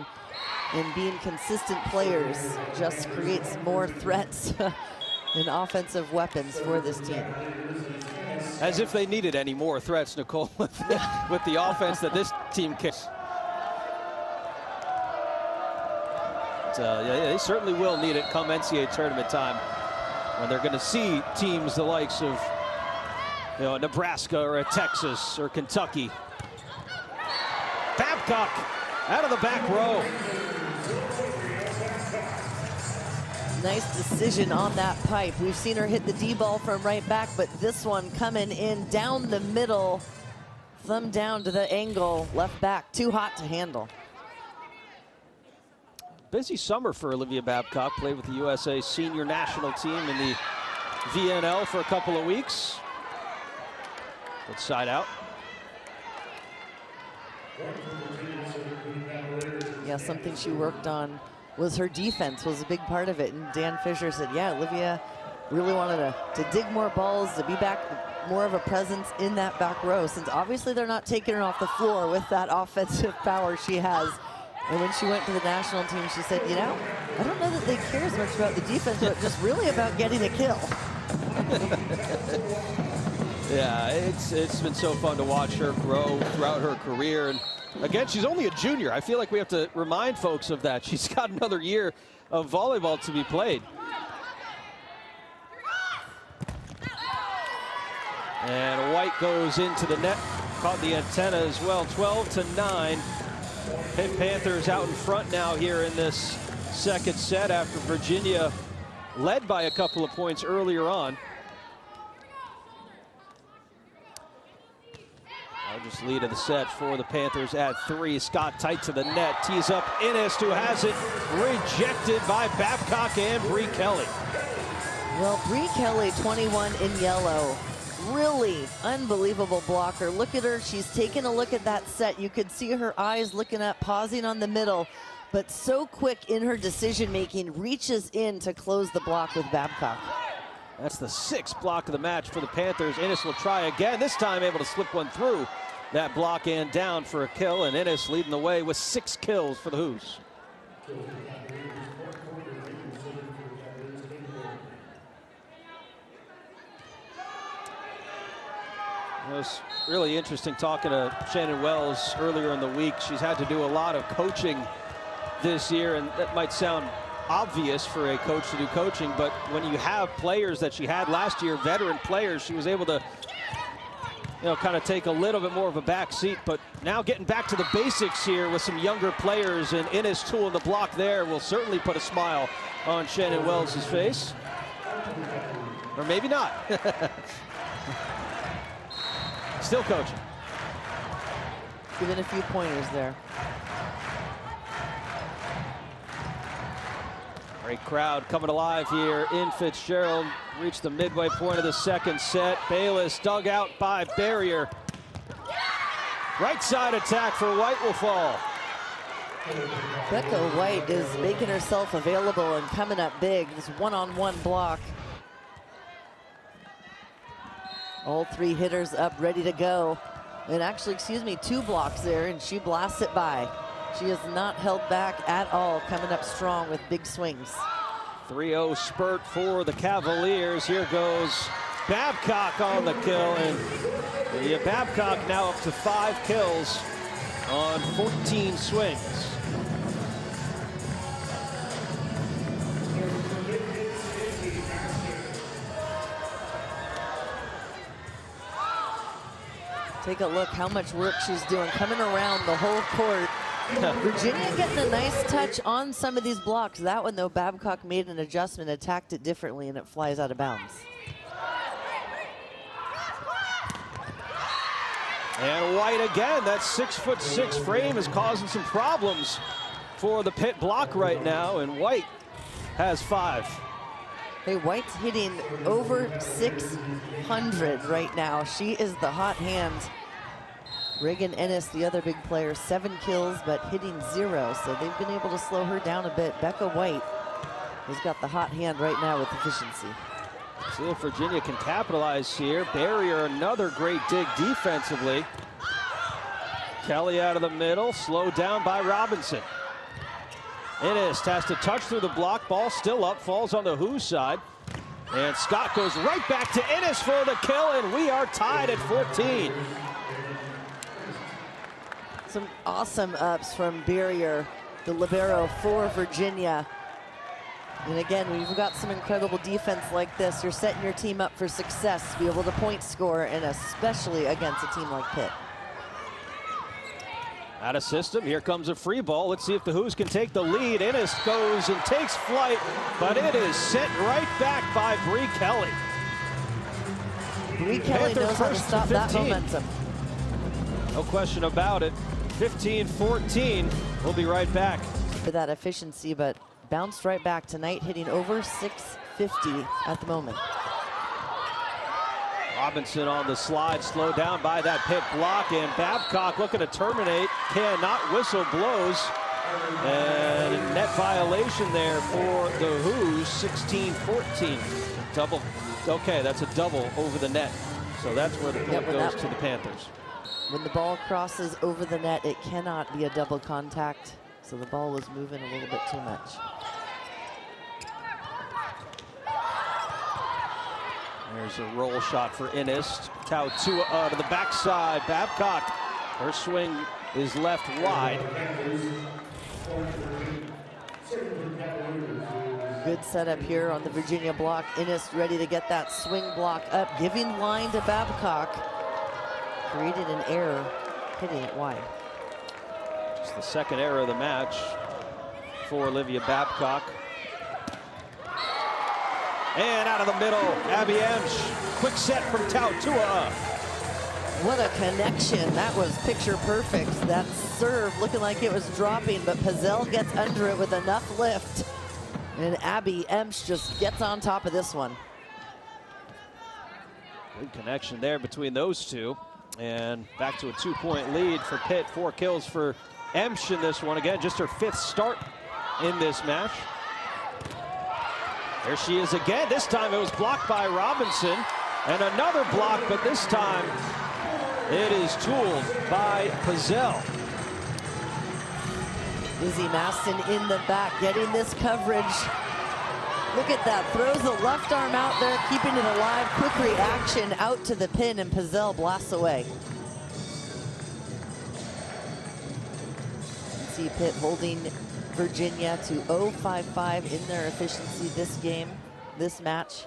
and being consistent players just creates more threats and offensive weapons for this team. As if they needed any more threats, Nicole, with the offense that this team kicks. Yeah, they certainly will need it come NCAA tournament time, when they're going to see teams the likes of, you know, Nebraska or a Texas or Kentucky. Babcock out of the back row. Nice decision on that pipe. We've seen her hit the D ball from right back, but this one coming in down the middle, thumb down to the angle, left back, too hot to handle. Busy summer for Olivia Babcock. Played with the USA senior national team in the VNL for a couple of weeks. Good side out. Yeah, something she worked on was her defense, was a big part of it. And Dan Fisher said, yeah, Olivia really wanted to dig more balls, to be back, more of a presence in that back row, since obviously they're not taking her off the floor with that offensive power she has. And when she went to the national team, she said, you know, I don't know that they care as much about the defense, but just really about getting a kill. Yeah, it's been so fun to watch her grow throughout her career. And again, she's only a junior. I feel like we have to remind folks of that. She's got another year of volleyball to be played. And White goes into the net, caught the antenna as well. 12-9. Pitt Panthers out in front now here in this second set after Virginia led by a couple of points earlier on. Largest lead of the set for the Panthers at 3. Scott tight to the net, tees up Innes, who has it rejected by Babcock and Bree Kelly. Well, Bree Kelly, 21 in yellow. Really unbelievable blocker. Look at her. She's taking a look at that set. You could see her eyes looking up, pausing on the middle, but so quick in her decision-making, reaches in to close the block with Babcock. That's the 6th block of the match for the Panthers. Innes will try again, this time able to slip one through that block and down for a kill, and Innes leading the way with 6 kills for the Hoos. It was really interesting talking to Shannon Wells earlier in the week. She's had to do a lot of coaching this year, and that might sound obvious for a coach to do coaching, but when you have players that she had last year, veteran players, she was able to, you know, kind of take a little bit more of a back seat. But now getting back to the basics here with some younger players, and Innes tool in the block there will certainly put a smile on Shannon Wells' face. Or maybe not. Still coaching. Giving a few pointers there. Great crowd coming alive here in Fitzgerald. Reached the midway point of the second set. Bayless dug out by barrier. Right side attack for White will fall. Becca White is making herself available and coming up big. This one-on-one block. All 3 hitters up, ready to go. And actually, excuse me, 2 blocks there, and she blasts it by. She is not held back at all, coming up strong with big swings. 3-0 spurt for the Cavaliers. Here goes Babcock on the kill, and Babcock now up to 5 kills on 14 swings. Take a look how much work she's doing, coming around the whole court. Virginia getting a nice touch on some of these blocks. That one, though, Babcock made an adjustment, attacked it differently, and it flies out of bounds. And White again, that 6'6" frame is causing some problems for the Pitt block right now, and White has 5. Hey, White's hitting over 600 right now. She is the hot hand. Reagan Ennis, the other big player, 7 kills, but hitting 0. So they've been able to slow her down a bit. Becca White has got the hot hand right now with efficiency. See if Virginia can capitalize here. Barrier, another great dig defensively. Kelly out of the middle, slowed down by Robinson. Ennis has to touch through the block, ball still up, falls on the Who's side. And Scott goes right back to Ennis for the kill, and we are tied at 14. Some awesome ups from Barrier, the libero for Virginia. And again, when you've got some incredible defense like this, you're setting your team up for success to be able to point score, and especially against a team like Pitt. Out of system, here comes a free ball. Let's see if the Who's can take the lead. Ennis goes and takes flight, but it is sent right back by Bree Kelly. Bree Kelly knows how to stop that momentum. No question about it. 15-14. We'll be right back. For that efficiency, but bounced right back tonight, hitting over 650 at the moment. Robinson on the slide, slowed down by that Pitt block, and Babcock looking to terminate, cannot, whistle blows. And a net violation there for the Who's, 16-14. Double, okay, that's a double over the net. So that's where the point goes to the Panthers. When the ball crosses over the net, it cannot be a double contact. So the ball was moving a little bit too much. There's a roll shot for Ennis. Tautua to the backside. Babcock, her swing is left wide. Good setup here on the Virginia block. Ennis ready to get that swing block up, giving line to Babcock. Created an error, hitting it wide. Just the second error of the match for Olivia Babcock. And out of the middle, Abby Emsch. Quick set from Tautua. What a connection. That was picture perfect. That serve looking like it was dropping, but Pizzell gets under it with enough lift. And Abby Emsch just gets on top of this one. Good connection there between those two. And back to a 2-point lead for Pitt. 4 kills for Emsch in this one. Again, just her 5th start in this match. There she is again. This time it was blocked by Robinson. And another block, but this time it is tooled by Pizzell. Izzy Maston in the back, getting this coverage. Look at that, throws the left arm out there, keeping it alive. Quick reaction out to the pin, and Pizzell blasts away. You see Pitt holding Virginia to 0-5-5 in their efficiency this game, this match.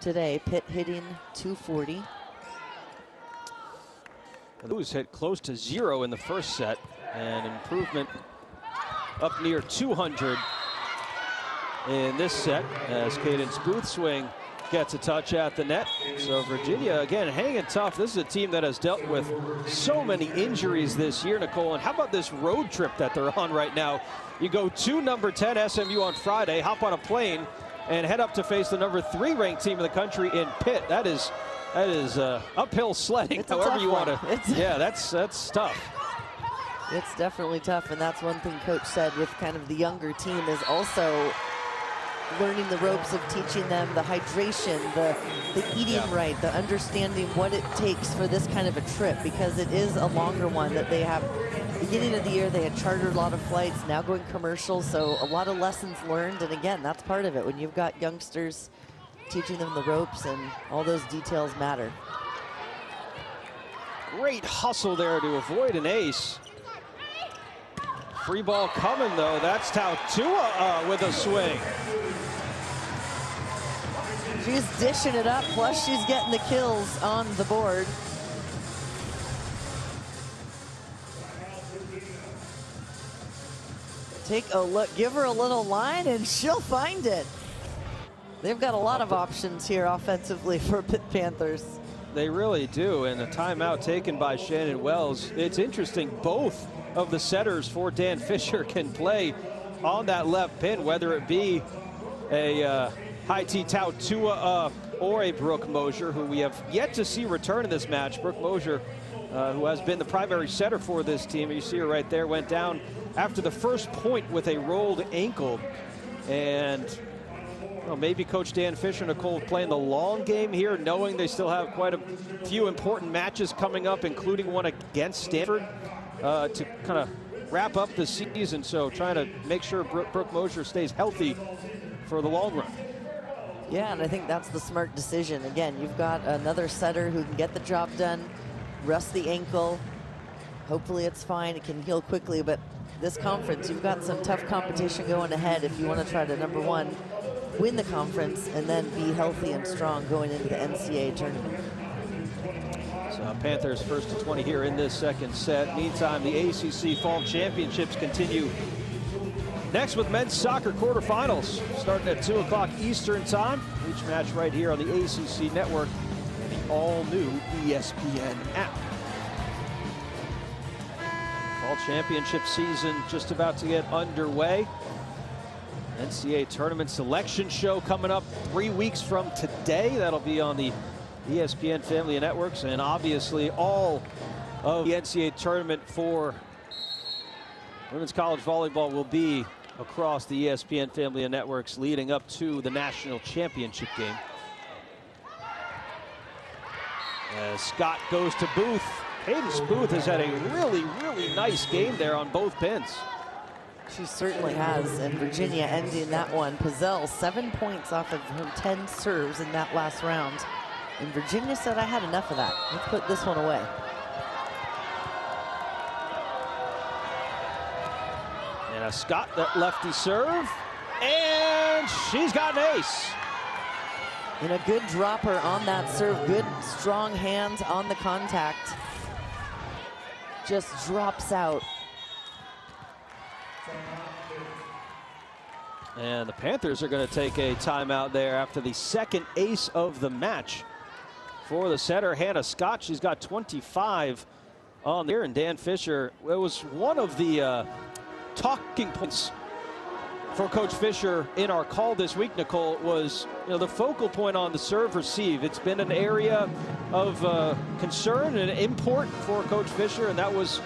Today, Pitt hitting 240. Who's hit close to 0 in the first set, and improvement up near 200 in this set as Cadence Boothswing gets a touch at the net. So Virginia, again, hanging tough. This is a team that has dealt with so many injuries this year, Nicole. And how about this road trip that they're on right now? You go to number 10 SMU on Friday, hop on a plane, and head up to face the number 3 ranked team in the country in Pitt. That is uphill sledding, however you want to. Yeah, that's tough. It's definitely tough, and that's one thing Coach said with kind of the younger team is also learning the ropes of teaching them the hydration, the eating right, the understanding what it takes for this kind of a trip, because it is a longer one that they have. Beginning of the year, they had chartered a lot of flights, now going commercial, so a lot of lessons learned. And again, that's part of it. When you've got youngsters, teaching them the ropes and all those details matter. Great hustle there to avoid an ace. Free ball coming though. That's Tautua with a swing. She's dishing it up, plus she's getting the kills on the board. Take a look, give her a little line and she'll find it. They've got a lot of options here offensively for Pitt Panthers. They really do, and a timeout taken by Shannon Wells. It's interesting, both of the setters for Dan Fisher can play on that left pin, whether it be a Haiti Tautua or a Brooke Mosier, who we have yet to see return in this match. Brooke Mosier, who has been the primary setter for this team, you see her right there, went down after the first point with a rolled ankle. And well, maybe Coach Dan Fisher, Nicole, playing the long game here, knowing they still have quite a few important matches coming up, including one against Stanford, to kind of wrap up the season. So trying to make sure Brooke Mosier stays healthy for the long run. Yeah, and I think that's the smart decision. Again, you've got another setter who can get the job done, rest the ankle. Hopefully it's fine, it can heal quickly, but this conference, you've got some tough competition going ahead if you want to try to, number one, win the conference and then be healthy and strong going into the NCAA tournament. So Panthers first to 20 here in this second set. Meantime, the ACC Fall Championships continue next with men's soccer quarterfinals starting at 2 o'clock Eastern time. Each match right here on the ACC network and the all-new ESPN app. Fall Championship season just about to get underway. NCAA tournament selection show coming up 3 weeks from today. That'll be on the ESPN family of networks, and obviously all of the NCAA tournament for women's college volleyball will be across the ESPN family of networks leading up to the national championship game. As Scott goes to Booth. Hayden Booth has had a really, really nice game there on both pins. She certainly has, and Virginia ending that one. Pizzell, 7 points off of her 10 serves in that last round. And Virginia said, I had enough of that. Let's put this one away. And a Scott, that lefty serve, and she's got an ace. And a good dropper on that serve, good strong hands on the contact. Just drops out. And the Panthers are going to take a timeout there after the second ace of the match for the setter, Hannah Scott. She's got 25 on there, and Dan Fisher, it was one of the talking points for Coach Fisher in our call this week, Nicole, was the focal point on the serve receive. It's been an area of concern and import for Coach Fisher, and that was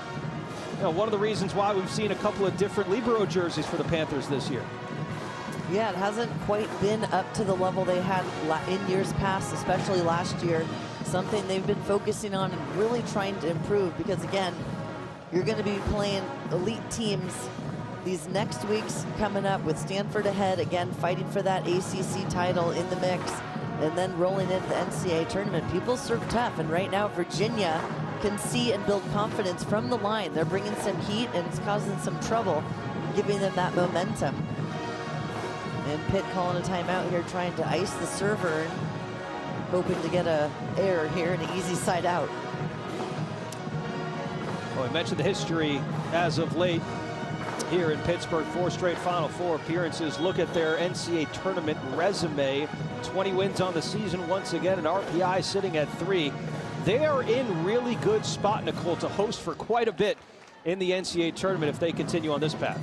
one of the reasons why we've seen a couple of different libero jerseys for the Panthers this year. Yeah, it hasn't quite been up to the level they had in years past, especially last year. Something they've been focusing on and really trying to improve, because again, you're going to be playing elite teams these next weeks coming up with Stanford ahead, again fighting for that ACC title in the mix, and then rolling into the NCAA tournament. People serve tough, and right now Virginia can see and build confidence from the line. They're bringing some heat, and it's causing some trouble, giving them that momentum. And Pitt calling a timeout here, trying to ice the server and hoping to get a error here and an easy side out. Well, I mentioned the history as of late here in Pittsburgh. 4 straight Final Four appearances. Look at their NCAA tournament resume. 20 wins on the season once again, and RPI sitting at 3. They are in really good spot, Nicole, to host for quite a bit in the NCAA tournament if they continue on this path.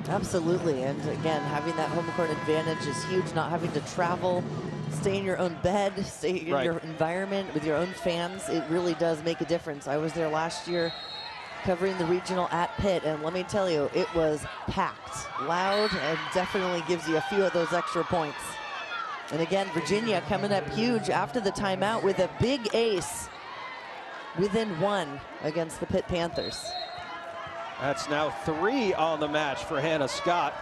Absolutely, and again, having that home court advantage is huge. Not having to travel, stay in your own bed, stay in your environment with your own fans. It really does make a difference. I was there last year, covering the regional at Pitt, and let me tell you, it was packed, loud, and definitely gives you a few of those extra points. And again, Virginia coming up huge after the timeout with a big ace within 1 against the Pitt Panthers. That's now 3 on the match for Hannah Scott.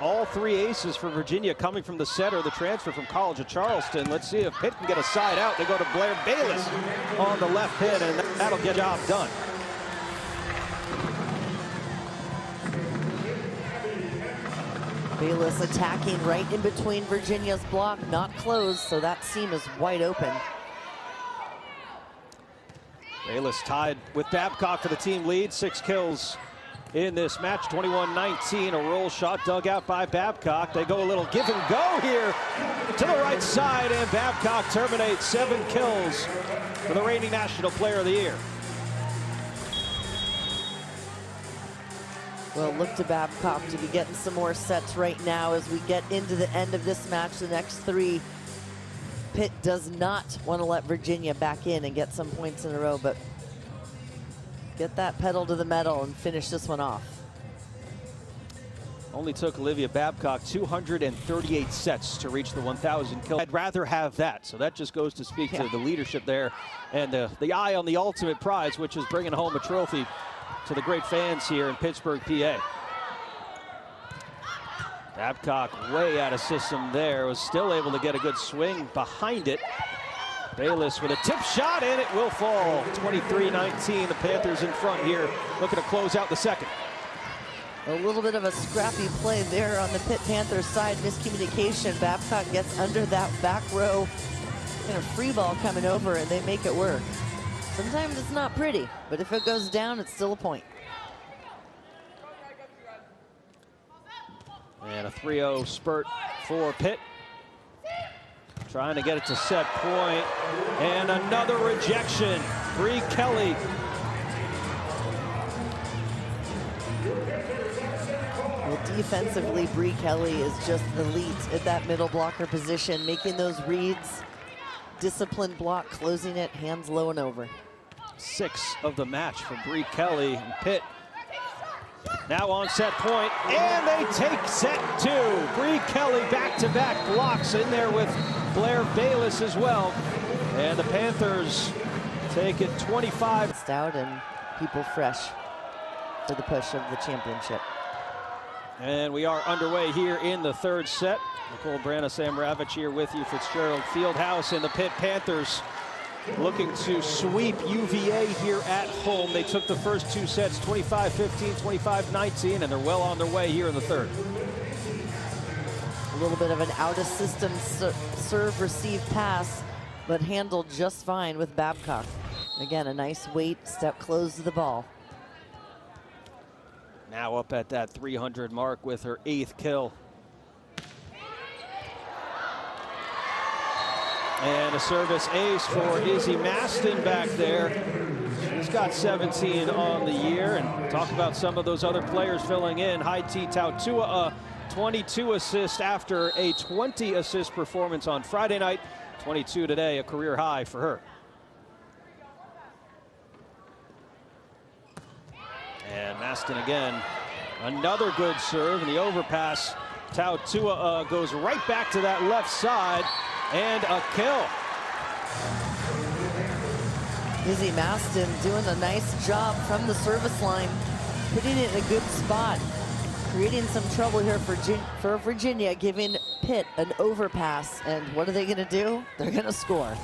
All 3 aces for Virginia coming from the setter, the transfer from College of Charleston. Let's see if Pitt can get a side out. They go to Blair Bayless on the left pin, and that'll get the job done. Bayless attacking right in between Virginia's block, not closed, so that seam is wide open. Bayless tied with Babcock for the team lead, 6 kills in this match, 21-19, a roll shot dug out by Babcock. They go a little give and go here to the right side, and Babcock terminates 7 kills for the reigning National Player of the Year. Well, look to Babcock to be getting some more sets right now as we get into the end of this match, the next 3. Pitt does not want to let Virginia back in and get some points in a row, but get that pedal to the metal and finish this one off. Only took Olivia Babcock 238 sets to reach the 1,000 kill. I'd rather have that, so that just goes to speak to the leadership there and the eye on the ultimate prize, which is bringing home a trophy to the great fans here in Pittsburgh, PA. Babcock way out of system there, was still able to get a good swing behind it. Bayless with a tip shot, and it will fall. 23-19, the Panthers in front here, looking to close out the second. A little bit of a scrappy play there on the Pitt Panthers side, miscommunication. Babcock gets under that back row, and a free ball coming over, and they make it work. Sometimes it's not pretty, but if it goes down, it's still a point. And a 3-0 spurt for Pitt. Trying to get it to set point. And another rejection. Bree Kelly. Well, defensively, Bree Kelly is just elite at that middle blocker position, making those reads, disciplined block, closing it, hands low and over. 6 of the match for Bree Kelly. And Pitt now on set point, and they take set 2. Bree Kelly back-to-back blocks in there with Blair Bayless as well. And the Panthers take it 25. Stout and people fresh for the push of the championship. And we are underway here in the 3rd set. Nicole Brana, Sam Ravitch here with you. Fitzgerald Fieldhouse and the Pitt Panthers looking to sweep UVA here at home. They took the first 2 sets, 25-15, 25-19, and they're well on their way here in the 3rd. A little bit of an out-of-system serve, receive, pass, but handled just fine with Babcock. Again, a nice weight, step close to the ball. Now up at that 300 mark with her 8th kill. And a service ace for Izzy Maston back there. She's got 17 on the year. And talk about some of those other players filling in. Haiti Tautua, 22 assists after a 20 assist performance on Friday night. 22 today, a career high for her. And Maston again, another good serve, and the overpass. Tautua goes right back to that left side. And a kill. Izzy Maston doing a nice job from the service line, putting it in a good spot, creating some trouble here for Virginia, giving Pitt an overpass. And what are they going to do? They're going to score.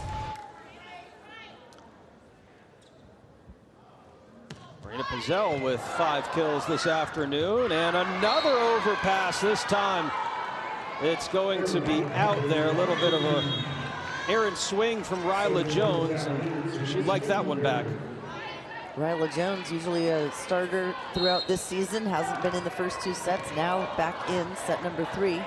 Marina Pizzell with 5 kills this afternoon, and another overpass this time. It's going to be out there. A little bit of a errant swing from Ryla Jones, and she'd like that one back. Ryla Jones, usually a starter throughout this season, hasn't been in the first 2 sets, now back in set number 3.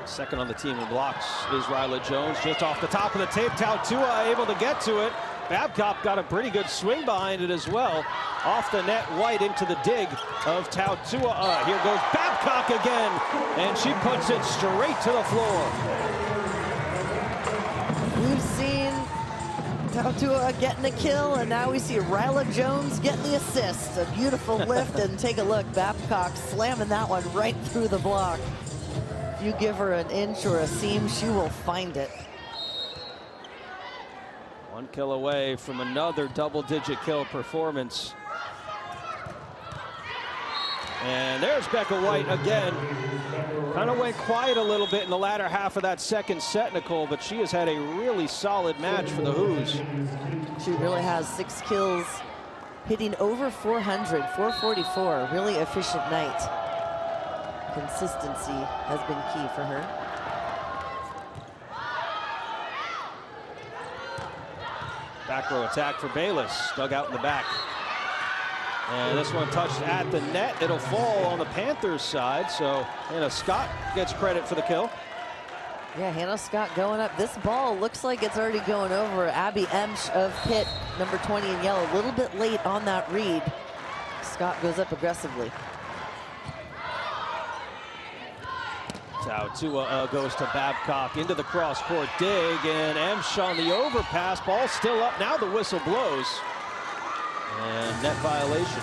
Second on the team in blocks is Ryla Jones, just off the top of the tape. Tautua able to get to it. Babcock got a pretty good swing behind it as well. Off the net, White into the dig of Tautua. Here goes Babcock again, and she puts it straight to the floor. We've seen Tua getting a kill, and now we see Ryla Jones getting the assist. A beautiful lift, and take a look, Babcock slamming that one right through the block. If you give her an inch or a seam, she will find it. One kill away from another double-digit kill performance. And there's Becca White again. Kind of went quiet a little bit in the latter half of that second set, Nicole, but she has had a really solid match for the Hoos. She really has 6 kills, hitting over 400, 444. Really efficient night. Consistency has been key for her. Back row attack for Bayless, dug out in the back. And this one touched at the net. It'll fall on the Panthers side, so Hannah Scott gets credit for the kill. Yeah, Hannah Scott going up. This ball looks like it's already going over. Abby Emsch of Pitt, number 20 in yellow, a little bit late on that read. Scott goes up aggressively. Tua goes to Babcock into the cross-court dig, and Emsch on the overpass. Ball still up. Now the whistle blows. And net violation.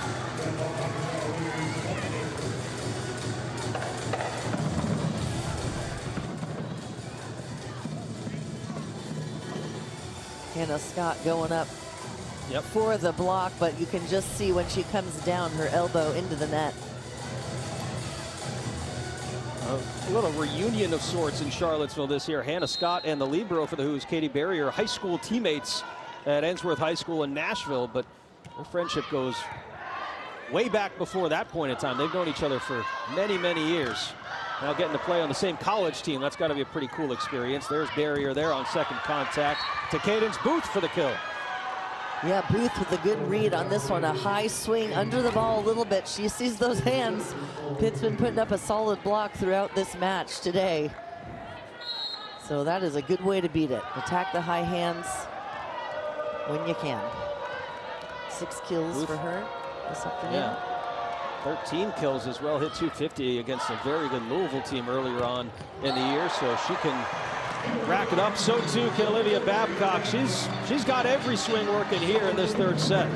Hannah Scott going up for the block, but you can just see when she comes down, her elbow into the net. A little reunion of sorts in Charlottesville this year. Hannah Scott and the libero for the Hoos, Katie Berry, are high school teammates at Ensworth High School in Nashville, but their friendship goes way back before that point in time. They've known each other for many, many years. Now getting to play on the same college team, that's got to be a pretty cool experience. There's Barrier there on second contact to Cadence Booth for the kill. Yeah, Booth with a good read on this one. A high swing under the ball a little bit. She sees those hands. Pitt's been putting up a solid block throughout this match today. So that is a good way to beat it. Attack the high hands when you can. 6 kills Booth for her this afternoon. Yeah, 13 kills as well. Hit 250 against a very good Louisville team earlier on in the year, so she can rack it up. So too can Olivia Babcock. She's got every swing working here in this third set.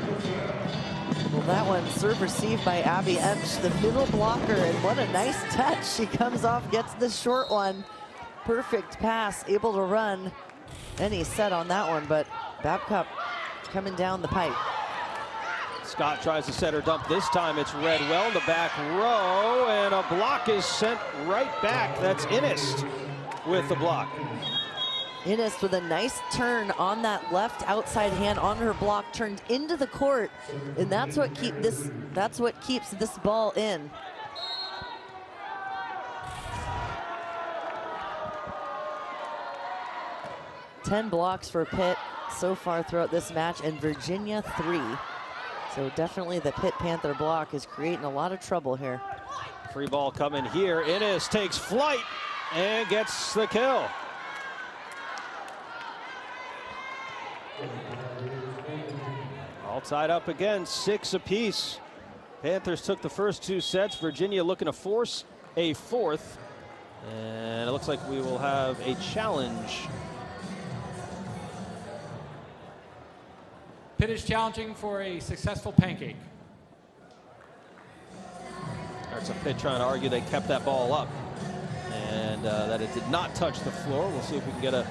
Well, that one serve received by Abby Emsch, the middle blocker, and what a nice touch. She comes off, gets the short one. Perfect pass, able to run any set on that one, but Babcock coming down the pipe. Scott tries to set her dump. This time it's read well in the back row, and a block is sent right back. That's Inist with the block. Innis with a nice turn on that left outside hand on her block, turned into the court, and that's what keeps this ball in. Ten blocks for Pitt so far throughout this match, and Virginia 3. So definitely the Pitt Panther block is creating a lot of trouble here. Free ball coming here. Innis takes flight and gets the kill. All tied up again, 6 apiece. Panthers took the first 2 sets. Virginia looking to force a fourth. And it looks like we will have a challenge. Pitt is challenging for a successful pancake. There's a Pitt trying to argue they kept that ball up and that it did not touch the floor. We'll see if we can get a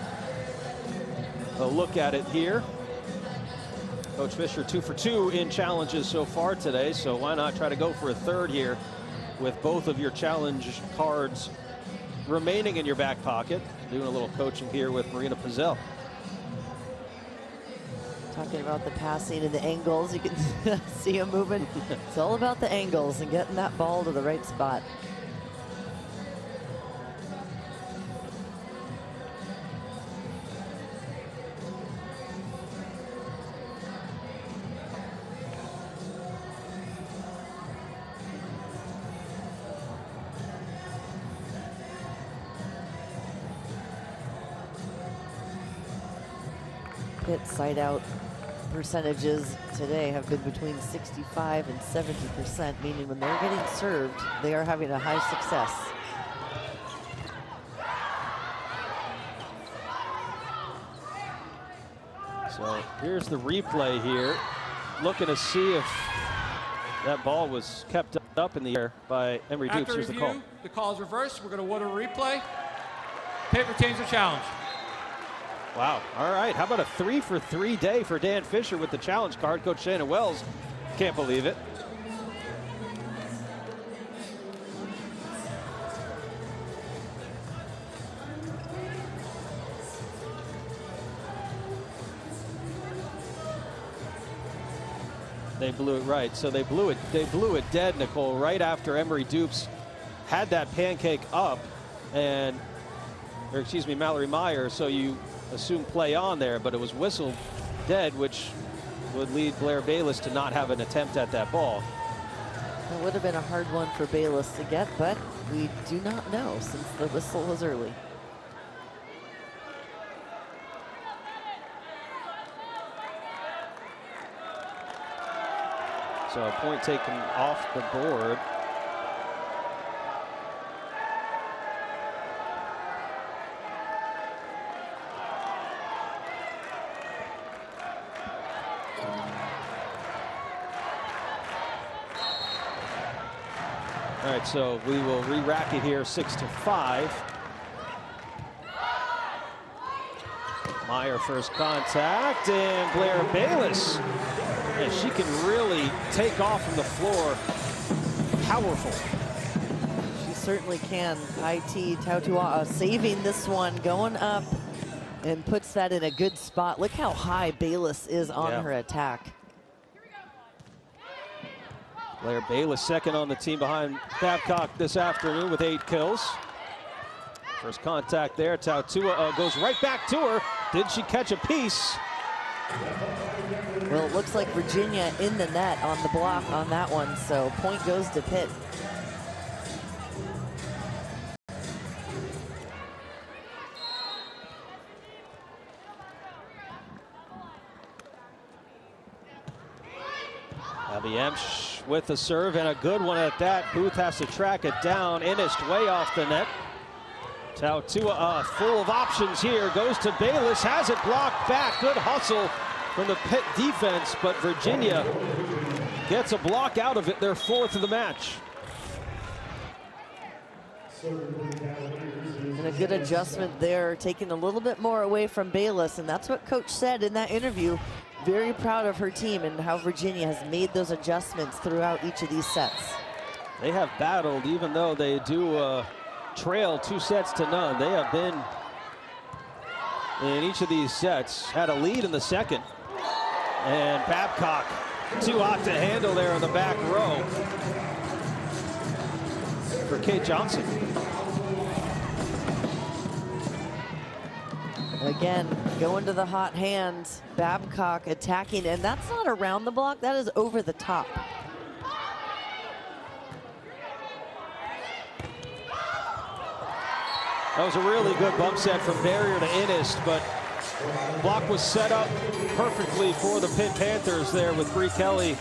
look at it here. Coach Fisher 2 for 2 in challenges so far today, so why not try to go for a third here with both of your challenge cards remaining in your back pocket. Doing a little coaching here with Marina Pizzell. Talking about the passing and the angles, you can see him moving. It's all about the angles and getting that ball to the right spot. Pitt side out percentages today have been between 65 and 70%, meaning when they're getting served, they are having a high success. So Here's the replay here. Looking to see if that ball was kept up in the air by Emory Dukes. After Here's review, the call is reversed. We're going to award a replay. Pitt retains the challenge. Wow. All right. How about a 3-for-3 day for Dan Fisher with the challenge card? Coach Shannon Wells can't believe it. They blew it right. So they blew it dead, Nicole, right after Emory Dukes had that pancake up, and, or excuse me, Mallory Meyer. So you assume play on there, but it was whistled dead, which would lead Blair Bayless to not have an attempt at that ball. It would have been a hard one for Bayless to get, but we do not know since the whistle was early. So a point taken off the board. All right, so we will re-rack it here, 6-5. Meyer first contact, and Blair Bayless. And she can really take off from the floor. Powerful. She certainly can. IT Tautua saving this one, going up, and puts that in a good spot. Look how high Bayless is on her attack. Blair Bayless second on the team behind Babcock this afternoon with 8 kills. First contact there. Tautua goes right back to her. Did she catch a piece? Well, it looks like Virginia in the net on the block on that one, so point goes to Pitt. Abby Emsch with the serve, and a good one at that. Booth has to track it down. Inist way off the net. Tautua full of options here. Goes to Bayless, has it blocked back. Good hustle from the Pitt defense, but Virginia gets a block out of it, their 4th of the match. And a good adjustment there, taking a little bit more away from Bayless, and that's what Coach said in that interview. Very proud of her team and how Virginia has made those adjustments throughout each of these sets. They have battled, even though they do trail 2-0. They have been, in each of these sets, had a lead in the second. And Babcock too hot to handle there in the back row for Kate Johnson. Again, going to the hot hand, Babcock attacking, and that's not around the block, that is over the top. That was a really good bump set from barrier to Inist, but block was set up perfectly for the Pitt Panthers there with Bree Kelly,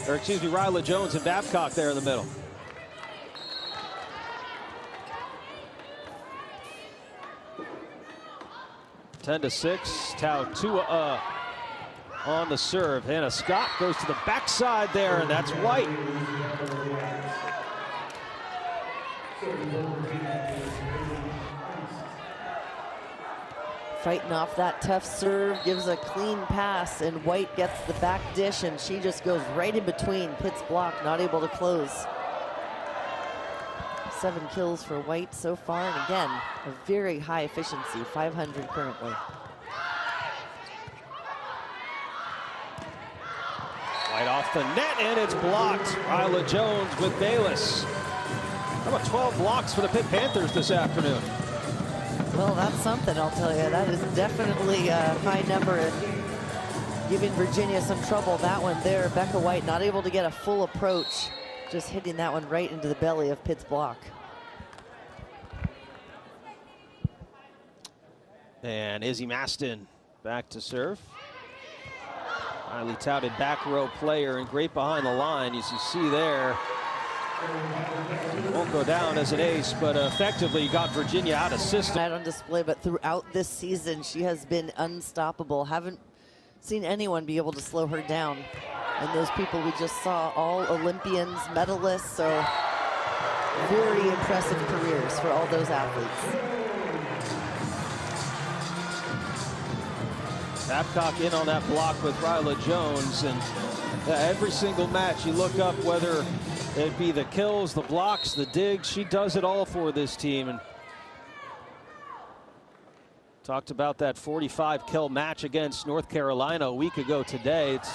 or excuse me, Ryla Jones and Babcock there in the middle. Ten to 6, Tautua on the serve. Hannah Scott goes to the backside there, and that's White. Fighting off that tough serve, gives a clean pass, and White gets the back dish, and she just goes right in between Pitt's block, not able to close. 7 kills for White so far, and again, a very high efficiency, 500 currently. White off the net, and it's blocked. Ryla Jones with Bayless. How about 12 blocks for the Pitt Panthers this afternoon? Well, that's something, I'll tell you. That is definitely a high number and giving Virginia some trouble. That one there, Becca White not able to get a full approach, just hitting that one right into the belly of Pitt's block. And Izzy Maston back to serve. Highly touted back row player and great behind the line, as you see there. Won't go down as an ace, but effectively got Virginia out of system. Not on display, but throughout this season, she has been unstoppable. Haven't seen anyone be able to slow her down. And those people we just saw, all Olympians, medalists, so very impressive careers for all those athletes. Babcock in on that block with Ryla Jones, and every single match you look up, whether it be the kills, the blocks, the digs, she does it all for this team. And talked about that 45 kill match against North Carolina a week ago today. It's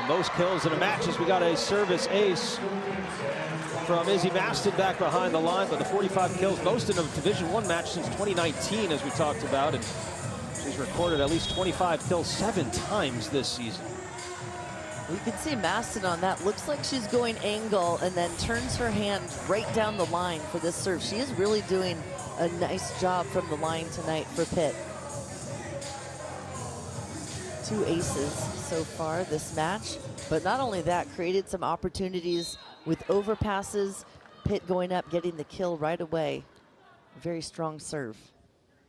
the most kills in a match as we got a service ace from Izzy Maston back behind the line, but the 45 kills, most in a Division I match since 2019, as we talked about, and she's recorded at least 25 kills 7 times this season. You can see Maston on that. Looks like she's going angle and then turns her hand right down the line for this serve. She is really doing a nice job from the line tonight for Pitt. 2 aces so far this match, but not only that, created some opportunities with overpasses. Pitt going up, getting the kill right away. Very strong serve.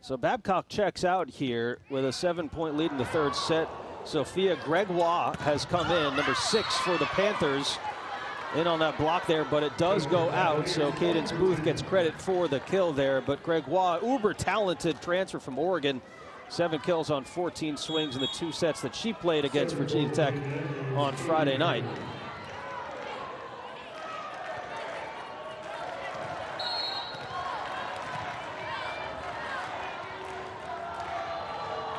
So Babcock checks out here with a 7-point lead in the third set. Sophia Gregoire has come in, number 6 for the Panthers, in on that block there, but it does go out, so Cadence Booth gets credit for the kill there. But Gregoire, uber talented transfer from Oregon, 7 kills on 14 swings in the 2 sets that she played against Virginia Tech on Friday night.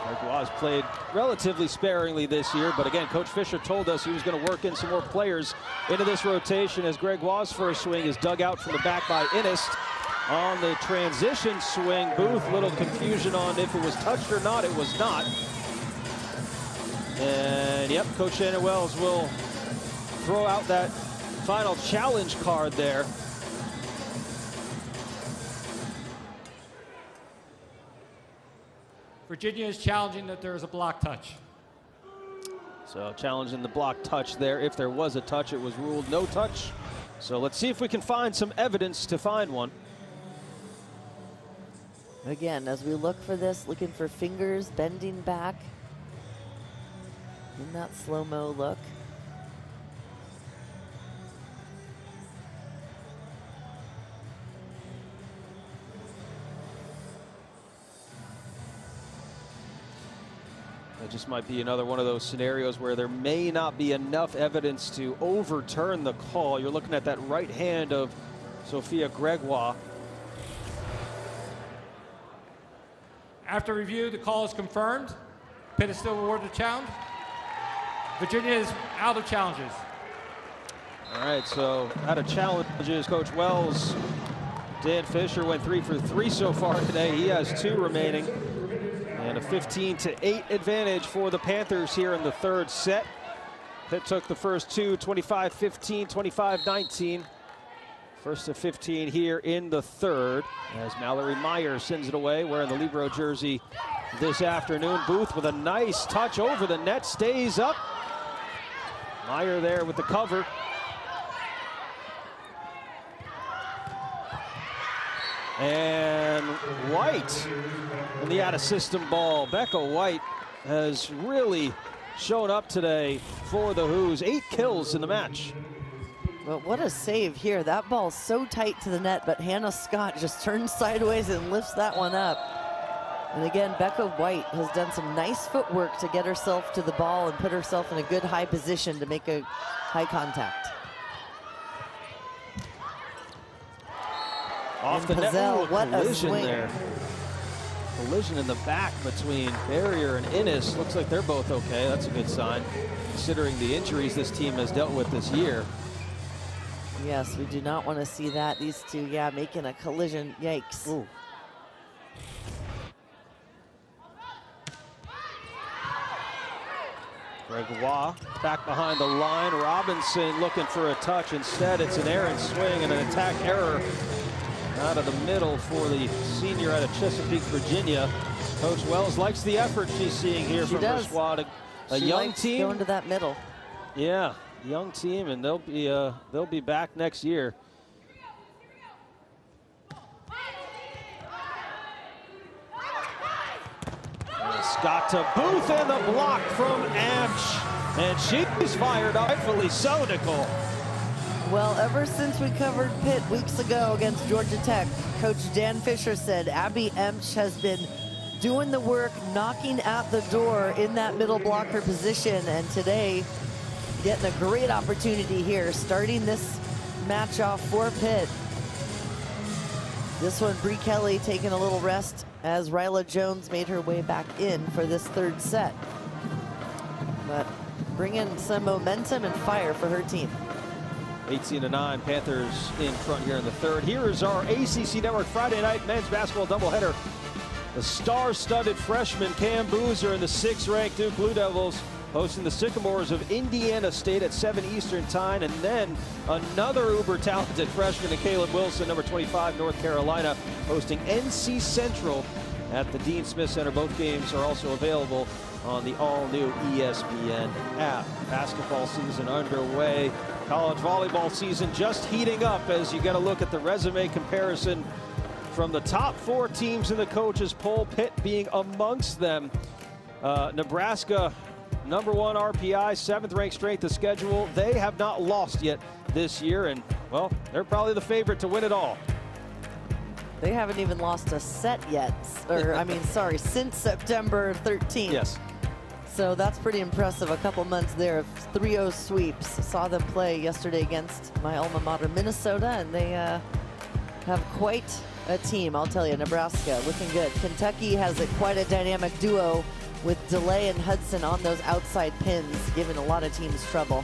Gregoire's played relatively sparingly this year, but again, Coach Fisher told us he was going to work in some more players into this rotation as Gregoire's first swing is dug out from the back by Innist. On the transition swing, Booth, little confusion on if it was touched or not. It was not. And yep, Coach Shannon Wells will throw out that final challenge card there. Virginia is challenging that there is a block touch. So challenging the block touch there. If there was a touch, it was ruled no touch. So let's see if we can find some evidence to find one. Again, as we look for this, looking for fingers bending back in that slow-mo look. That just might be another one of those scenarios where there may not be enough evidence to overturn the call. You're looking at that right hand of Sophia Gregoire. After review, the call is confirmed. Pitt is still awarded the challenge. Virginia is out of challenges. All right, so out of challenges, Coach Wells, Dan Fisher went 3 for 3 so far today. He has 2 remaining. And a 15-8 advantage for the Panthers here in the third set. Pitt took the first 2, 25-15, 25-19. First to 15 here in the third as Mallory Meyer sends it away, wearing the Libero jersey this afternoon. Booth with a nice touch over the net, stays up. Meyer there with the cover. And White in the out-of-system ball. Becca White has really shown up today for the Hoos. 8 kills in the match. But what a save here. That ball's so tight to the net, but Hannah Scott just turns sideways and lifts that one up. And again, Becca White has done some nice footwork to get herself to the ball and put herself in a good high position to make a high contact. Off the net, ooh, what a swing there. Collision in the back between Barrier and Innes. Looks like they're both okay. That's a good sign, considering the injuries this team has dealt with this year. Yes, we do not want to see that. These two, yeah, making a collision. Yikes. Ooh. Gregoire back behind the line. Robinson looking for a touch. Instead, it's an errant swing and an attack error out of the middle for the senior out of Chesapeake, Virginia. Coach Wells likes the effort she's seeing here from her squad. A young team going to that middle. Yeah, young team, and they'll be back next year. got to Booth and the block from Amsh. And she's fired up, rightfully so, Nicole. Well, ever since we covered Pitt weeks ago against Georgia Tech, Coach Dan Fisher said Abby Emsch has been doing the work, knocking at the door in that middle blocker position, and today getting a great opportunity here, starting this match off for Pitt. This one, Bree Kelly taking a little rest as Ryla Jones made her way back in for this third set. But bringing some momentum and fire for her team. 18-9, Panthers in front here in the third. Here is our ACC Network Friday night men's basketball doubleheader. The star-studded freshman Cam Boozer and the 6th-ranked Duke Blue Devils hosting the Sycamores of Indiana State at 7 Eastern time. And then another uber-talented freshman, Caleb Wilson, number 25, North Carolina, hosting NC Central at the Dean Smith Center. Both games are also available on the all-new ESPN app. Basketball season underway. College volleyball season just heating up as you get a look at the resume comparison from the top 4 teams in the coaches poll, Pitt being amongst them. Nebraska, number 1 RPI, 7th ranked strength of schedule. They have not lost yet this year, and well, they're probably the favorite to win it all. They haven't even lost a set yet, or I mean, sorry, since September 13th. Yes. So that's pretty impressive. A couple months there of 3-0 sweeps. Saw them play yesterday against my alma mater, Minnesota, and they have quite a team, I'll tell you. Nebraska looking good. Kentucky has quite a dynamic duo with DeLay and Hudson on those outside pins, giving a lot of teams trouble.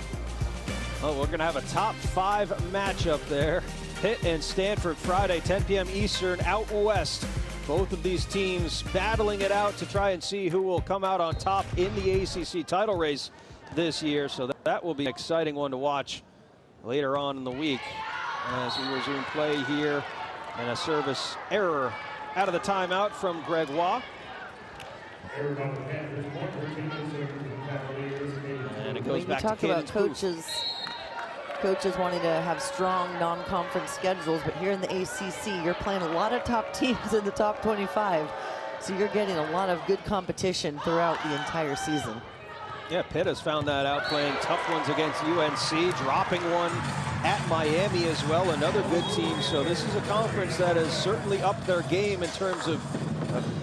Oh, we're going to have a top 5 matchup there. Pitt and Stanford Friday, 10 p.m. Eastern, out west. Both of these teams battling it out to try and see who will come out on top in the ACC title race this year. So that will be an exciting one to watch later on in the week as we resume play here. And a service error out of the timeout from Gregoire. And it goes back to Cadence Booth. Coaches wanting to have strong non-conference schedules, but here in the ACC, you're playing a lot of top teams in the top 25. So you're getting a lot of good competition throughout the entire season. Yeah, Pitt has found that out, playing tough ones against UNC, dropping one at Miami as well, another good team. So this is a conference that has certainly upped their game in terms of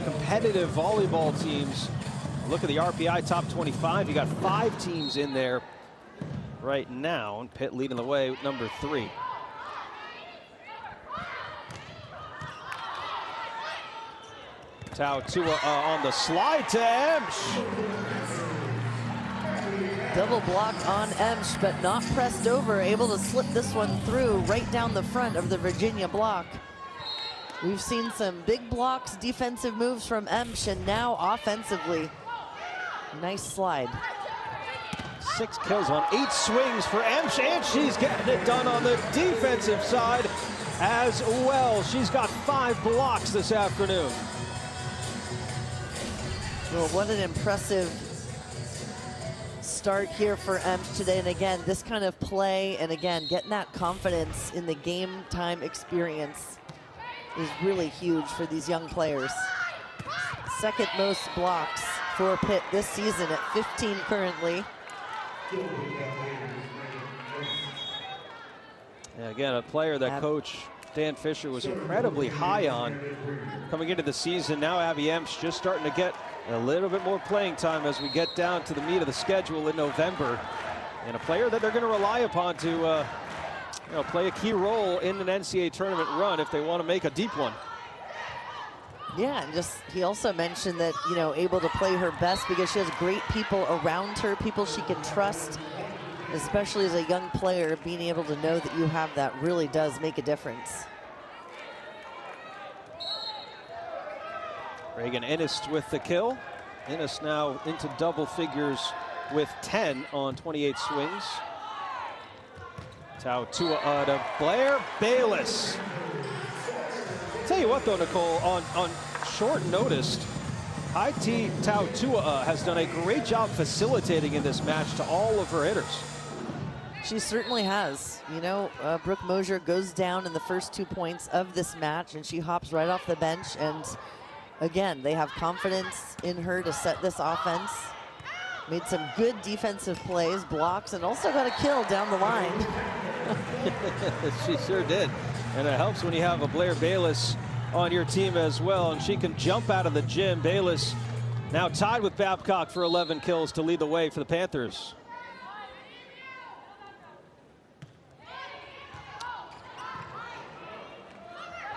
competitive volleyball teams. Look at the RPI top 25. You got 5 teams in there right now, and Pitt leading the way with number 3. Tau Tua on the slide to Emsch. Double block on Emsch, but not pressed over, able to slip this one through right down the front of the Virginia block. We've seen some big blocks, defensive moves from Emsch, and now offensively, nice slide. 6 kills on 8 swings for Emsch, and she's getting it done on the defensive side as well. She's got 5 blocks this afternoon. Well, what an impressive start here for Emsch today. And again, this kind of play, and again, getting that confidence in the game time experience is really huge for these young players. Second most blocks for Pitt this season at 15 currently. Yeah, again, a player that Coach Dan Fisher was incredibly high on coming into the season. Now Abby Emsch just starting to get a little bit more playing time as we get down to the meat of the schedule in November. And a player that they're going to rely upon to play a key role in an NCAA tournament run if they want to make a deep one. Yeah, and just he also mentioned that, able to play her best because she has great people around her, people she can trust, especially as a young player. Being able to know that you have that really does make a difference. Reagan Ennis with the kill. Ennis now into double figures with 10 on 28 swings. Tau Tua to Blair Bayless. Tell you what though, Nicole, on short notice, IT Tau Tua has done a great job facilitating in this match to all of her hitters. She certainly has. Brooke Mosier goes down in the first 2 points of this match, and she hops right off the bench and Again, they have confidence in her to set this offense. Made some good defensive plays, blocks, and also got a kill down the line. She sure did. And it helps when you have a Blair Bayless on your team as well, and she can jump out of the gym. Bayless now tied with Babcock for 11 kills to lead the way for the Panthers.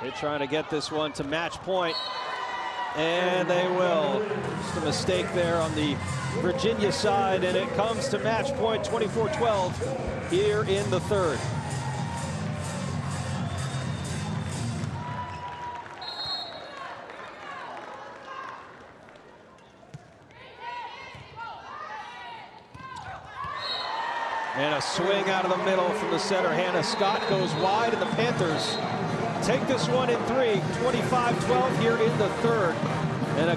They're trying to get this one to match point, and they will. Just a mistake there on the Virginia side, and it comes to match point, 24-12 here in the third. And a swing out of the middle from the center. Hannah Scott goes wide, and the Panthers take this one in 3, 25-12 here in the third. And a